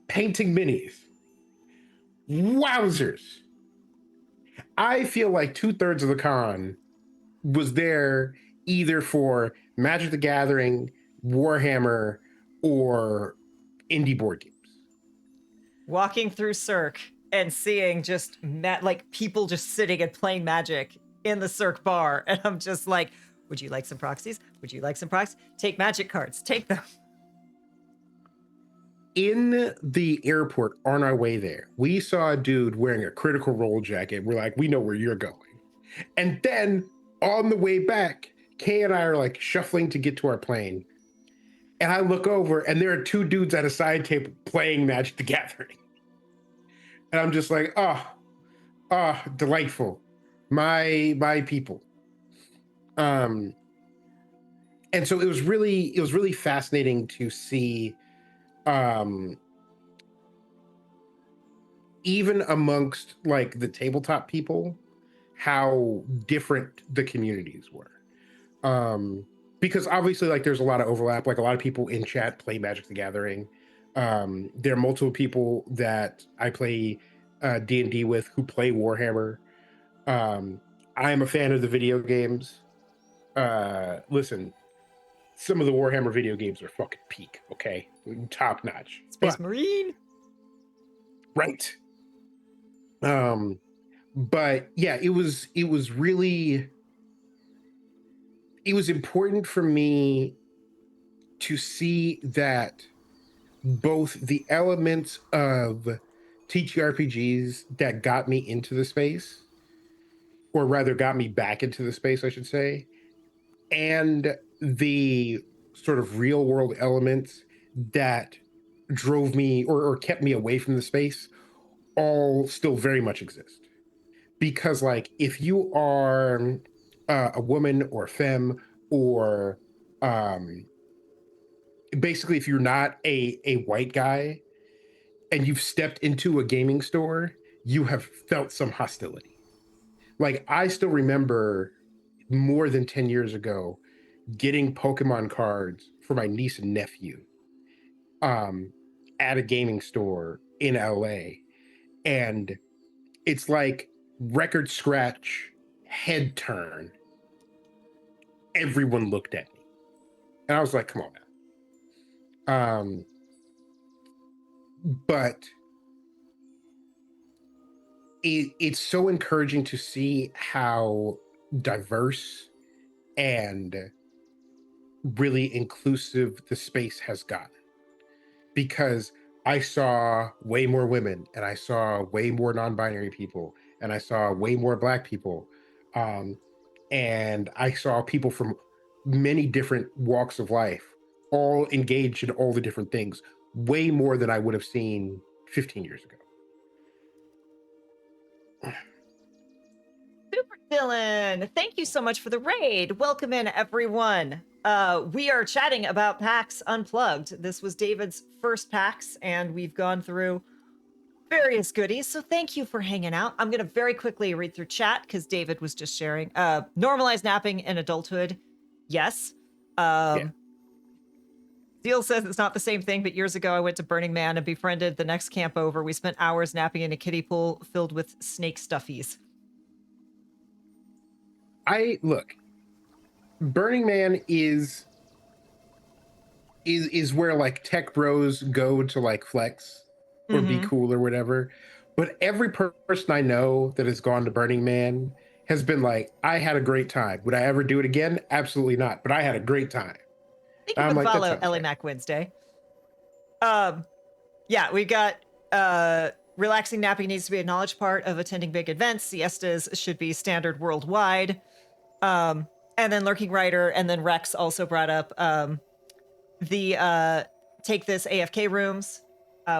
painting minis, wowzers. I feel like 2/3 of the con was there either for Magic the Gathering, Warhammer, or indie board games. Walking through Cirque and seeing just like people just sitting and playing Magic in the Cirque bar, and I'm just like, would you like some proxies? Would you like some proxies? Take Magic cards. Take them. In the airport on our way there, we saw a dude wearing a Critical Role jacket. We're like, we know where you're going. And then on the way back, Kay and I are like shuffling to get to our plane. And I look over and there are two dudes at a side table playing Magic the Gathering. And I'm just like, delightful. My people. And so it was really fascinating to see even amongst like the tabletop people, how different the communities were. Because obviously like there's a lot of overlap, like a lot of people in chat play Magic the Gathering. There are multiple people that I play D&D with who play Warhammer. I am a fan of the video games. Listen, some of the Warhammer video games are fucking peak, okay? Top notch. Space Marine. Right. But yeah, it was important for me to see that both the elements of TTRPGs that got me into the space, or rather got me back into the space, I should say, and the sort of real world elements that drove me or kept me away from the space all still very much exist. Because like if you are a woman or a femme, or basically if you're not a white guy and you've stepped into a gaming store, you have felt some hostility. Like I still remember more than 10 years ago getting Pokemon cards for my niece and nephew at a gaming store in LA. And it's like record scratch, head turn. Everyone looked at me. And I was like, come on now. But it's so encouraging to see how diverse and really inclusive the space has gotten, because I saw way more women and I saw way more non-binary people and I saw way more Black people, and I saw people from many different walks of life all engaged in all the different things, way more than I would have seen 15 years ago. Super Dylan, thank you so much for the raid. Welcome in, everyone. We are chatting about PAX Unplugged. This was David's first PAX, and we've gone through various goodies, so thank you for hanging out. I'm going to very quickly read through chat because David was just sharing. Normalize napping in adulthood. Yes. Yeah. Steele says it's not the same thing, but years ago I went to Burning Man and befriended the next camp over. We spent hours napping in a kiddie pool filled with snake stuffies. Look, Burning Man is where like tech bros go to like flex or be cool or whatever. But every person I know that has gone to Burning Man has been like, I had a great time. Would I ever do it again? Absolutely not. But I had a great time. Thank you I'm for the like, that follow, sounds Ellie right. Mac Wednesday. Yeah, we got relaxing napping needs to be a knowledge part of attending big events. Siestas should be standard worldwide. And then Lurking Rider and then Rex also brought up the take this AFK rooms,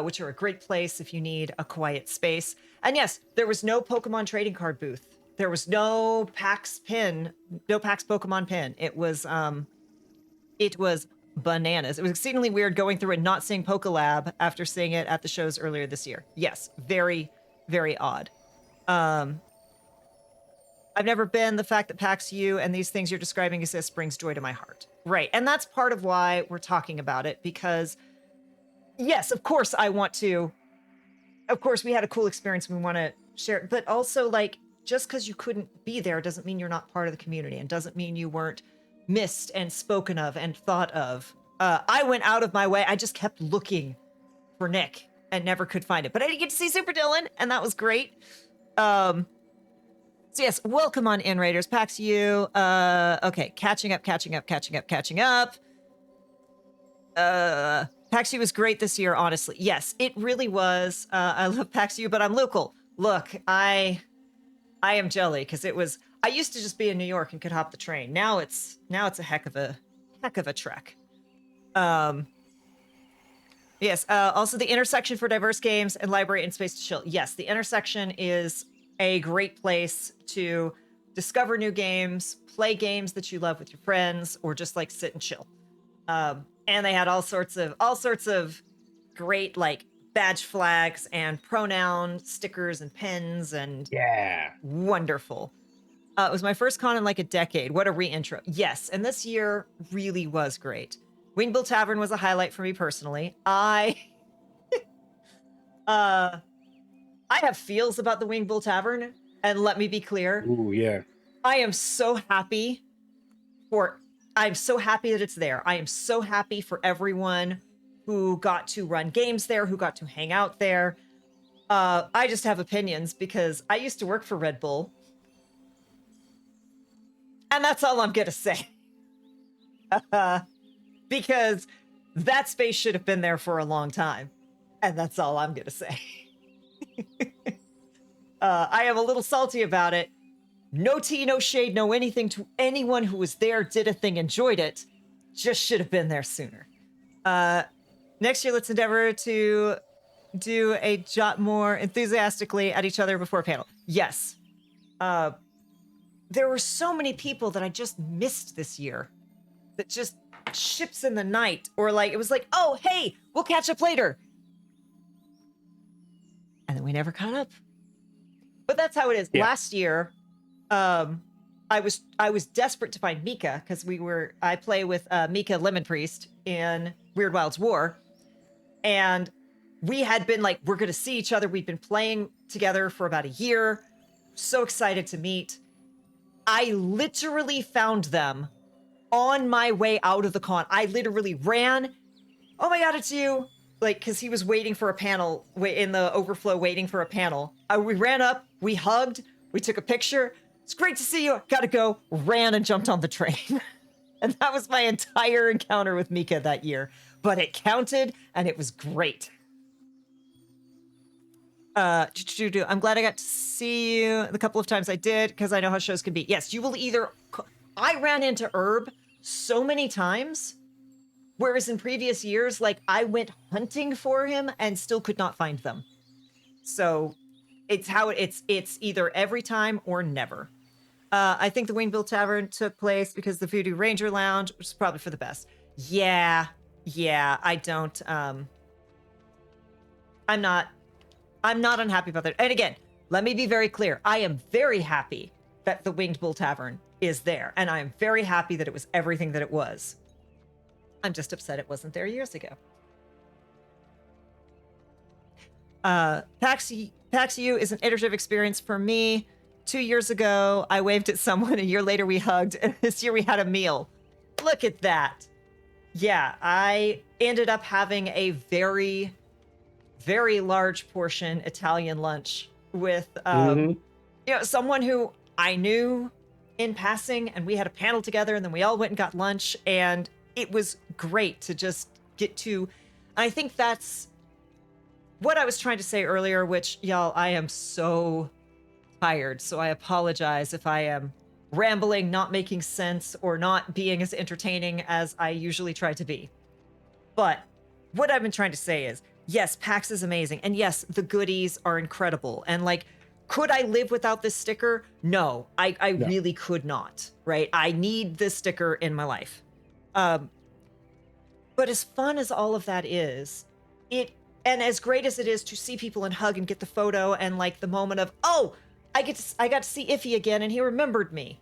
which are a great place if you need a quiet space. And yes, there was no Pokemon trading card booth. There was no PAX pin, no PAX Pokemon pin. It was bananas. It was exceedingly weird going through and not seeing Pokelab after seeing it at the shows earlier this year. Yes, very, very odd. I've never been. The fact that PAX U and these things you're describing exist brings joy to my heart. Right. And that's part of why we're talking about it, because yes, of course I want to. Of course, we had a cool experience and we want to share it, but also like just because you couldn't be there doesn't mean you're not part of the community and doesn't mean you weren't missed and spoken of and thought of. I went out of my way. I just kept looking for Nick and never could find it, but I did get to see Super Dylan and that was great. So yes, welcome on in, Raiders. PAX U. Okay, catching up. PAX U was great this year, honestly. Yes, it really was. I love PAX U, but I'm local. Look, I am jelly because it was. I used to just be in New York and could hop the train. Now it's a heck of a trek. Yes. Also, the intersection for diverse games and library and space to chill. Yes, the intersection is a great place to discover new games, play games that you love with your friends, or just like sit and chill. And they had all sorts of great like badge flags and pronoun stickers and pins and Yeah. wonderful. It was my first con in like a decade. What a reintro. Yes, and this year really was great. Wingbill Tavern was a highlight for me personally. I have feels about the Wingbill Tavern, and let me be clear. Ooh, yeah. I am so happy that it's there. I am so happy for everyone who got to run games there, who got to hang out there. I just have opinions because I used to work for Red Bull. And that's all I'm going to say. Because that space should have been there for a long time. And that's all I'm going to say. I am a little salty about it. No tea, no shade, no anything to anyone who was there, did a thing, enjoyed it. Just should have been there sooner. Next year, let's endeavor to do a jot more enthusiastically at each other before a panel. Yes. There were so many people that I just missed this year. That just ships in the night. Or like, it was like, oh, hey, we'll catch up later. And then we never caught up. But that's how it is. Yeah. Last year, I was desperate to find Mika because I play with Mika Lemon Priest in Weird Wilds War. And we had been like, we're going to see each other. We've been playing together for about a year. So excited to meet. I literally found them on my way out of the con. I literally ran. Oh my God, it's you. Like, because he was waiting for a panel in the overflow, waiting for a panel. We ran up, we hugged, we took a picture. It's great to see you. Gotta go. Ran and jumped on the train. And that was my entire encounter with Mika that year. But it counted and it was great. I'm glad I got to see you the couple of times I did because I know how shows can be. Yes, you will either. I ran into Herb so many times, whereas in previous years, like I went hunting for him and still could not find them. So it's either every time or never. I think the Wingbill Tavern took place because the Voodoo Ranger Lounge, which is probably for the best. Yeah, I don't. I'm not unhappy about that. And again, let me be very clear. I am very happy that the Winged Bull Tavern is there, and I am very happy that it was everything that it was. I'm just upset it wasn't there years ago. PAX U is an iterative experience for me. 2 years ago, I waved at someone. A year later, we hugged. And this year, we had a meal. Look at that. Yeah, I ended up having a very, very large portion Italian lunch with, someone who I knew in passing, and we had a panel together, and then we all went and got lunch, and it was great to just get to. I think that's what I was trying to say earlier, which, y'all, I am so tired, so I apologize if I am rambling, not making sense, or not being as entertaining as I usually try to be. But what I've been trying to say is, yes, PAX is amazing, and yes, the goodies are incredible, and like, could I live without this sticker? No, I really could not, right? I need this sticker in my life. But as fun as all of that is, and as great as it is to see people and hug and get the photo and like the moment of, oh, I got to see Iffy again and he remembered me.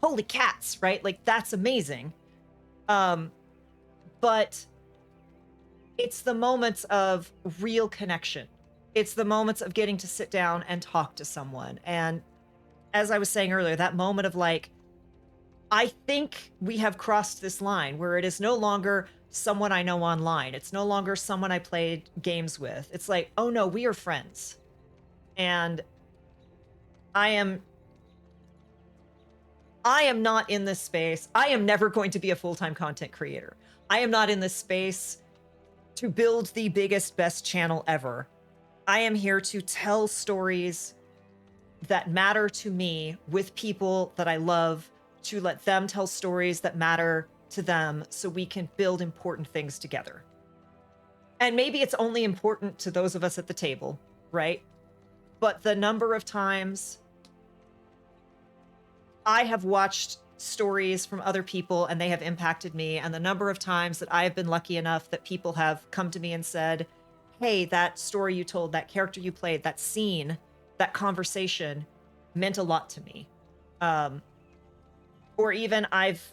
Holy cats, right? Like that's amazing. But it's the moments of real connection. It's the moments of getting to sit down and talk to someone. And as I was saying earlier, that moment of like, I think we have crossed this line where it is no longer someone I know online. It's no longer someone I played games with. It's like, oh no, we are friends. And I am not in this space. I am never going to be a full-time content creator. I am not in this space to build the biggest, best channel ever. I am here to tell stories that matter to me with people that I love, to let them tell stories that matter to them so we can build important things together. And maybe it's only important to those of us at the table, right? But the number of times I have watched stories from other people and they have impacted me, and the number of times that I have been lucky enough that people have come to me and said, hey, that story you told, that character you played, that scene, that conversation meant a lot to me. Or even I've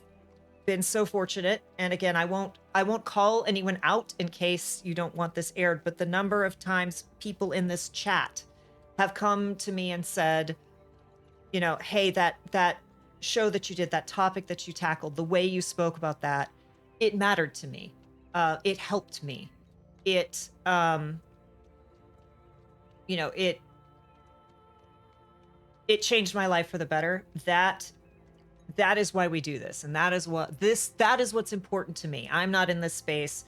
been so fortunate, and again, I won't call anyone out in case you don't want this aired, but the number of times people in this chat have come to me and said, you know, hey, that show that you did, that topic that you tackled, the way you spoke about that, it mattered to me. It helped me. It, it changed my life for the better. That is why we do this. And that is what's important to me. I'm not in this space.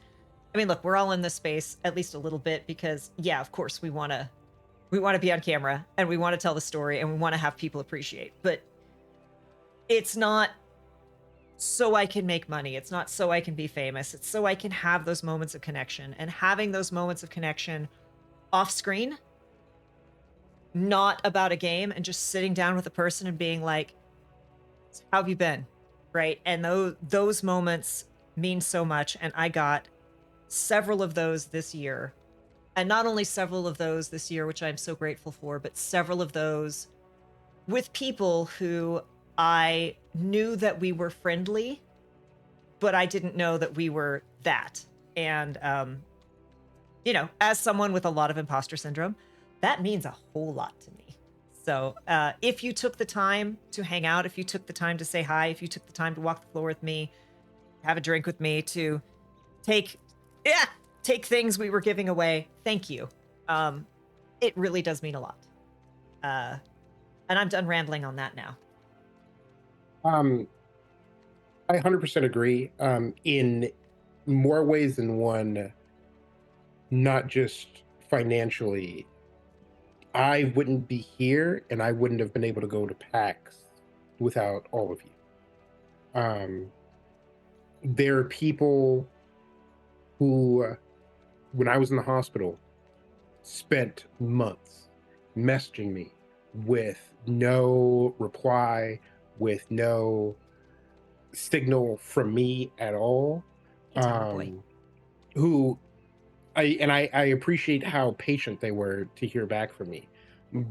I mean, look, we're all in this space at least a little bit because yeah, of course we want to be on camera and we want to tell the story and we want to have people appreciate, but it's not so I can make money. It's not so I can be famous. It's so I can have those moments of connection, and having those moments of connection off screen, not about a game, and just sitting down with a person and being like, how have you been? Right. And those moments mean so much. And I got several of those this year. And not only several of those this year, which I'm so grateful for, but several of those with people who I knew that we were friendly, but I didn't know that we were that. And, as someone with a lot of imposter syndrome, that means a whole lot to me. So if you took the time to hang out, if you took the time to say hi, if you took the time to walk the floor with me, have a drink with me, to take things we were giving away, thank you. It really does mean a lot. And I'm done rambling on that now. I 100% agree. In more ways than one, not just financially, I wouldn't be here and I wouldn't have been able to go to PAX without all of you. There are people who, when I was in the hospital, spent months messaging me, with no reply, with no signal from me at all. Hey, Tower Boy. Who I appreciate how patient they were to hear back from me,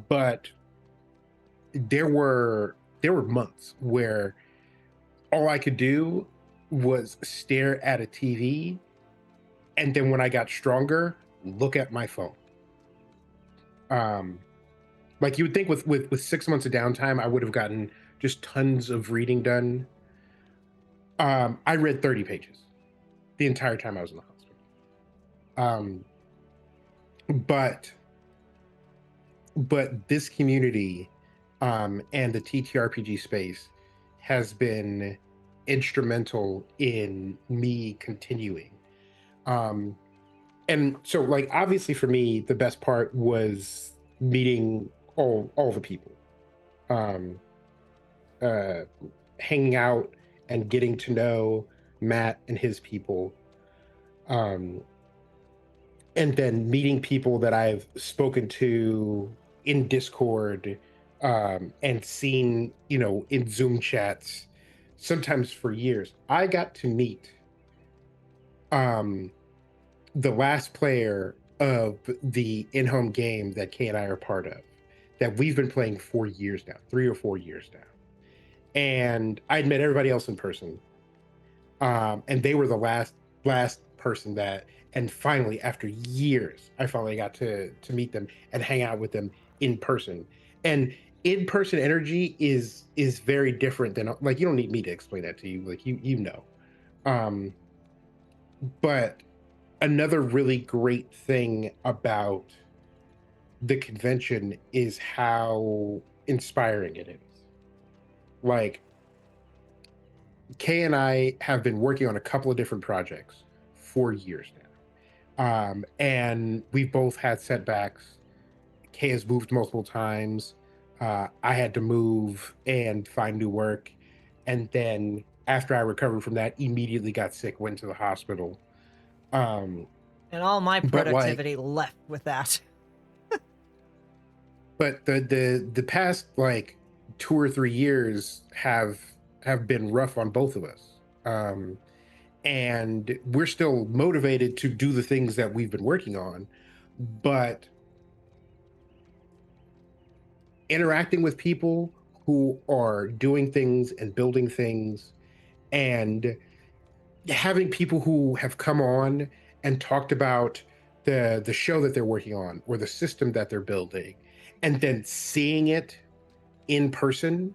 but there were months where all I could do was stare at a TV, and then when I got stronger, look at my phone. Um, like you would think with 6 months of downtime, I would have gotten just tons of reading done. I read 30 pages the entire time I was in the hospital. Um, but this community and the TTRPG space has been instrumental in me continuing. And so, like, obviously for me, the best part was meeting all the people, um, uh, hanging out and getting to know Matt and his people. Um, and then meeting people that I've spoken to in Discord, and seen, in Zoom chats, sometimes for years. I got to meet um, the last player of the in-home game that Kay and I are part of, that we've been playing for years now, 3 or 4 years now. And I'd met everybody else in person, and they were the last person that, and finally after years I finally got to meet them and hang out with them in person. And in-person energy is very different than, like, you don't need me to explain that to you, like, um but another really great thing about the convention is how inspiring it is. Like, Kay and I have been working on a couple of different projects for years now. And we've both had setbacks. Kay has moved multiple times. I had to move and find new work. And then after I recovered from that, immediately got sick, went to the hospital. Um, And all my but like, productivity left with that. but the past like 2 or 3 years have been rough on both of us. And we're still motivated to do the things that we've been working on, but interacting with people who are doing things and building things, and having people who have come on and talked about the show that they're working on or the system that they're building, and then seeing it in person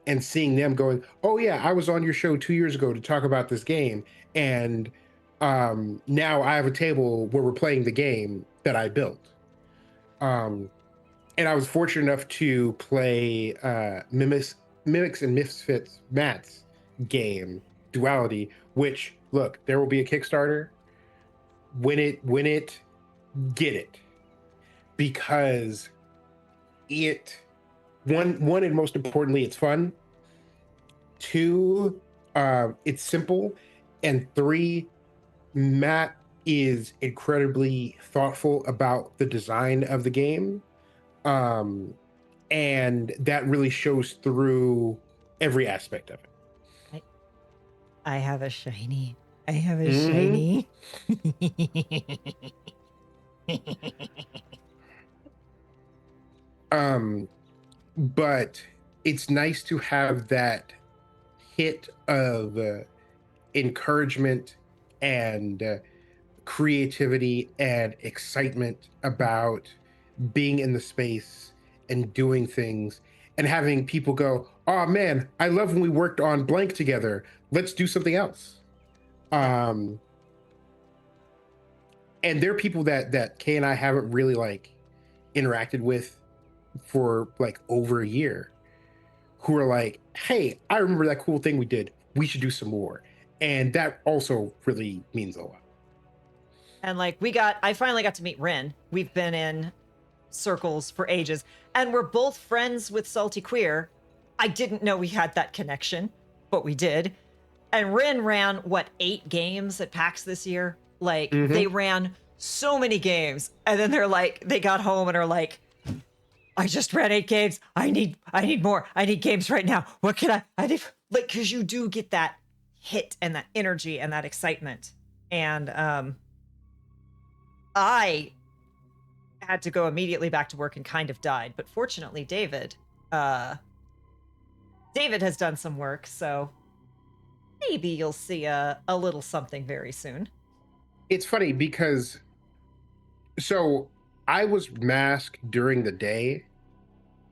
and seeing them going, oh yeah, I was on your show 2 years ago to talk about this game, and now I have a table where we're playing the game that I built. And I was fortunate enough to play Mimics and Misfits Matt's game, Duality, which, look, there will be a Kickstarter. When it get it, because it, one and most importantly, it's fun. Two, it's simple. And three, Matt is incredibly thoughtful about the design of the game. And that really shows through every aspect of it. I have a shiny. I have a Mhm. shiny. But it's nice to have that hit of encouragement and creativity and excitement about being in the space and doing things, and having people go, oh man, I love when we worked on blank together, let's do something else. um and there are people that Kay and I haven't really like interacted with for like over a year, who are like, hey, I remember that cool thing we did, we should do some more. And that also really means a lot. And like I finally got to meet Rin. We've been in circles for ages, and we're both friends with Salty Queer. I didn't know we had that connection, but we did. And Rin ran, what, 8 games at PAX this year? Like, they ran so many games. And then they got home and are like, I just ran 8 games. I need more. I need games right now. What can I need, like, because you do get that hit and that energy and that excitement. And I had to go immediately back to work and kind of died. But fortunately, David has done some work, so maybe you'll see a little something very soon. It's funny because so I was masked during the day,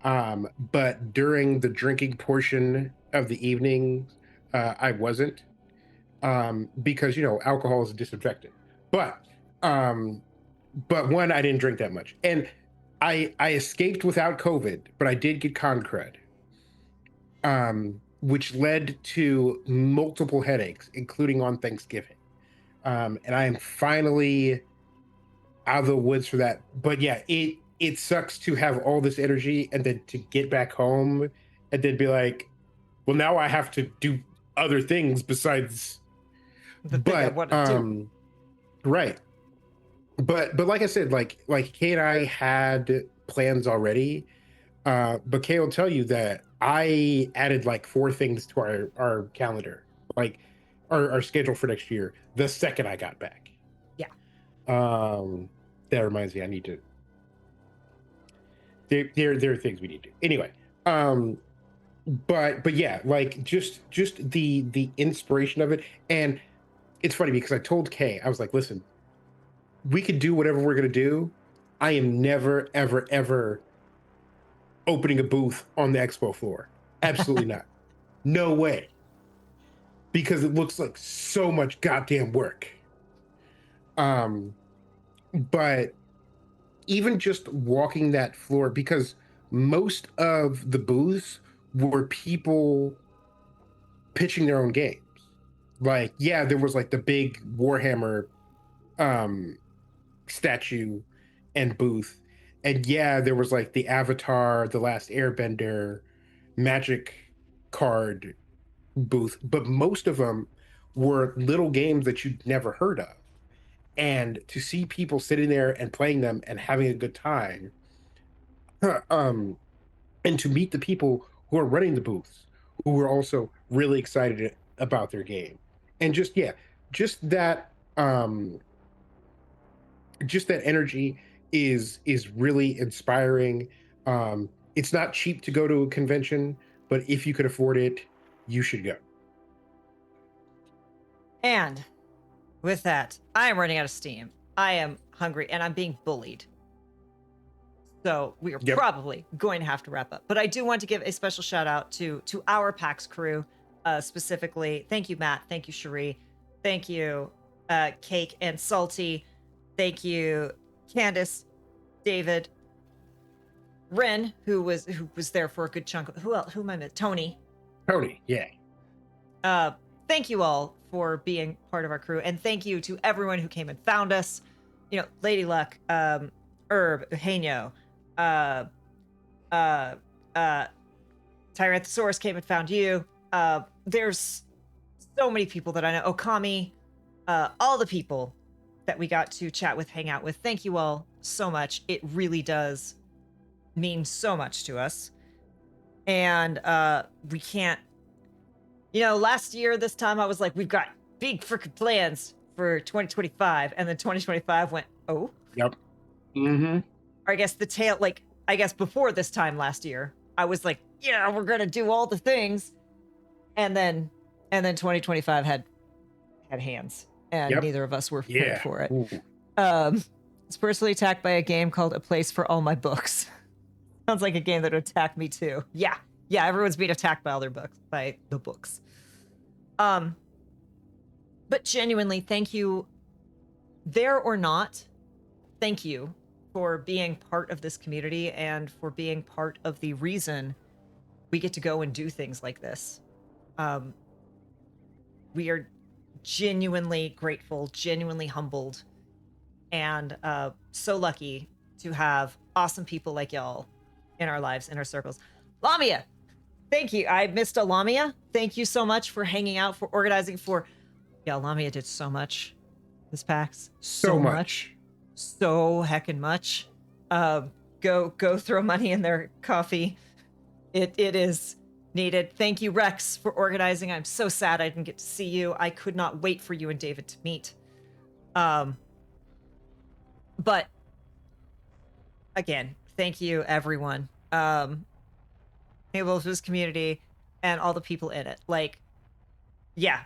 but during the drinking portion of the evening, I wasn't, because alcohol is a disinfectant. But um, but one, I didn't drink that much, and I escaped without COVID, but I did get con crud, which led to multiple headaches, including on Thanksgiving. And I am finally out of the woods for that. But yeah, it sucks to have all this energy and then to get back home and then be like, well, now I have to do other things besides. The thing I But want to do. right. But like I said, like Kay and I had plans already. But Kay will tell you that I added like 4 things to our calendar, like our schedule for next year, the second I got back. Yeah. That reminds me, I need to. There are things we need to do. Anyway, um, but yeah, like just the inspiration of it, and it's funny because I told Kay, I was like, listen, we could do whatever we're gonna do. I am never ever ever opening a booth on the expo floor. Absolutely not. No way. Because it looks like so much goddamn work. Um, but even just walking that floor, because most of the booths were people pitching their own games. Like, yeah, there was like the big Warhammer um statue and booth. And yeah, there was like the Avatar, the Last Airbender, Magic card booth, but most of them were little games that you'd never heard of. And to see people sitting there and playing them and having a good time, um, and to meet the people who are running the booths, who were also really excited about their game, and just yeah, just that just that energy is really inspiring. It's not cheap to go to a convention, but if you could afford it, you should go. And with that, I am running out of steam. I am hungry and I'm being bullied. So we are Yep. probably going to have to wrap up. But I do want to give a special shout out to our PAX crew, specifically. Thank you, Matt. Thank you, Cherie. Thank you, Cake and Salty. Thank you, Candace, David, Ren, who was there for a good chunk of who else? Who am I missing? Tony. Tony, yeah. Thank you all for being part of our crew, and thank you to everyone who came and found us. Lady Luck, Herb, Eugenio, Tyrannosaurus came and found you. There's so many people that I know. Okami, all the people that we got to chat with, hang out with. Thank you all so much. It really does mean so much to us. And we can't, last year, this time I was like, we've got big freaking plans for 2025. And then 2025 went, oh. Yep. Mm-hmm. Or I guess before this time last year, I was like, yeah, we're going to do all the things. And then 2025 had hands. And Yep. neither of us were prepared Yeah. for it. Ooh. It's personally attacked by a game called A Place for All My Books. Sounds like a game that would attack me too. Yeah, everyone's being attacked by all their books, by the books. But genuinely, thank you, there or not, thank you for being part of this community and for being part of the reason we get to go and do things like this. We are genuinely grateful, genuinely humbled, and so lucky to have awesome people like y'all in our lives, in our circles. Lamia, thank you. I missed a Lamia. Thank you so much for hanging out, for organizing, yeah, Lamia did so much this PAX. So much. So heckin' much. go throw money in their coffee. It is needed. Thank you, Rex, for organizing. I'm so sad I didn't get to see you. I could not wait for you and David to meet. But again, thank you, everyone. Wolf's community and all the people in it. Like, yeah,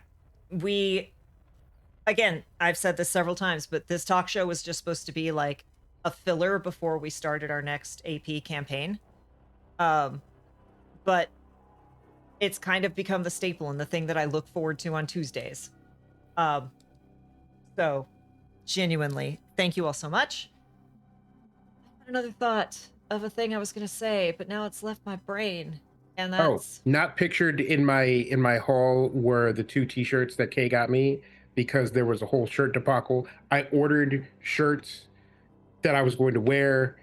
again, I've said this several times, but this talk show was just supposed to be like a filler before we started our next AP campaign. But it's kind of become the staple and the thing that I look forward to on Tuesdays. So genuinely, thank you all so much. I had another thought of a thing I was going to say, but now it's left my brain. And that's not pictured in my haul were the 2 t-shirts that Kay got me because there was a whole shirt debacle. I ordered shirts that I was going to wear.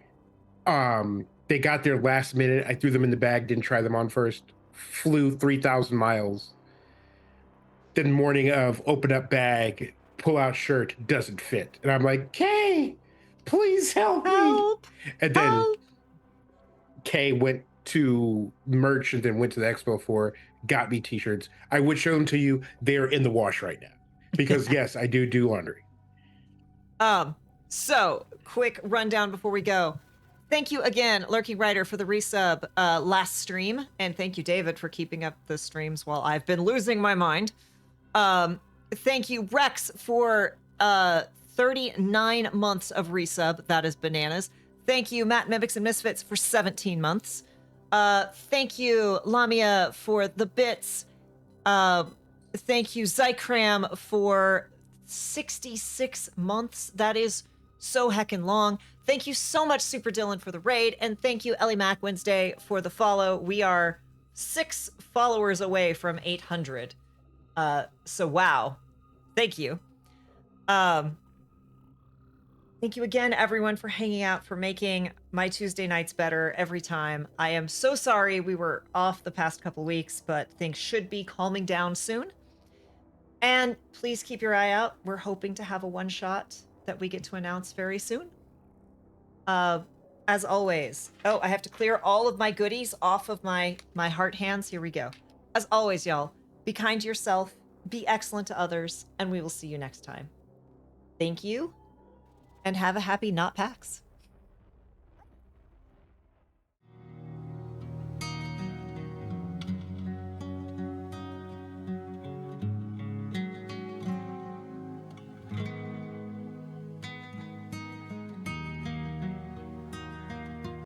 They got there last minute. I threw them in the bag, didn't try them on first. Flew 3,000 miles. Then morning of, open up bag, pull out shirt, doesn't fit. And I'm like, Kay, please help me. And then Kay went to merch and then went to the expo for, got me t-shirts. I would show them to you. They're in the wash right now. Because yes, I do laundry. So quick rundown before we go. Thank you again, Lurking Rider, for the resub last stream. And thank you, David, for keeping up the streams while I've been losing my mind. Thank you, Rex, for 39 months of resub. That is bananas. Thank you, Matt Mimics and Misfits, for 17 months. Thank you, Lamia, for the bits. Thank you, Zykram, for 66 months. That is so heckin' long. Thank you so much, Super Dylan, for the raid. And thank you, Ellie Mac Wednesday, for the follow. We are 6 followers away from 800. So wow. Thank you. Thank you again, everyone, for hanging out, for making my Tuesday nights better every time. I am so sorry we were off the past couple weeks, but things should be calming down soon. And please keep your eye out. We're hoping to have a one-shot that we get to announce very soon. As always. Oh, I have to clear all of my goodies off of my heart hands. Here we go. As always, y'all, be kind to yourself, be excellent to others, and we will see you next time. Thank you, and have a happy not PAX.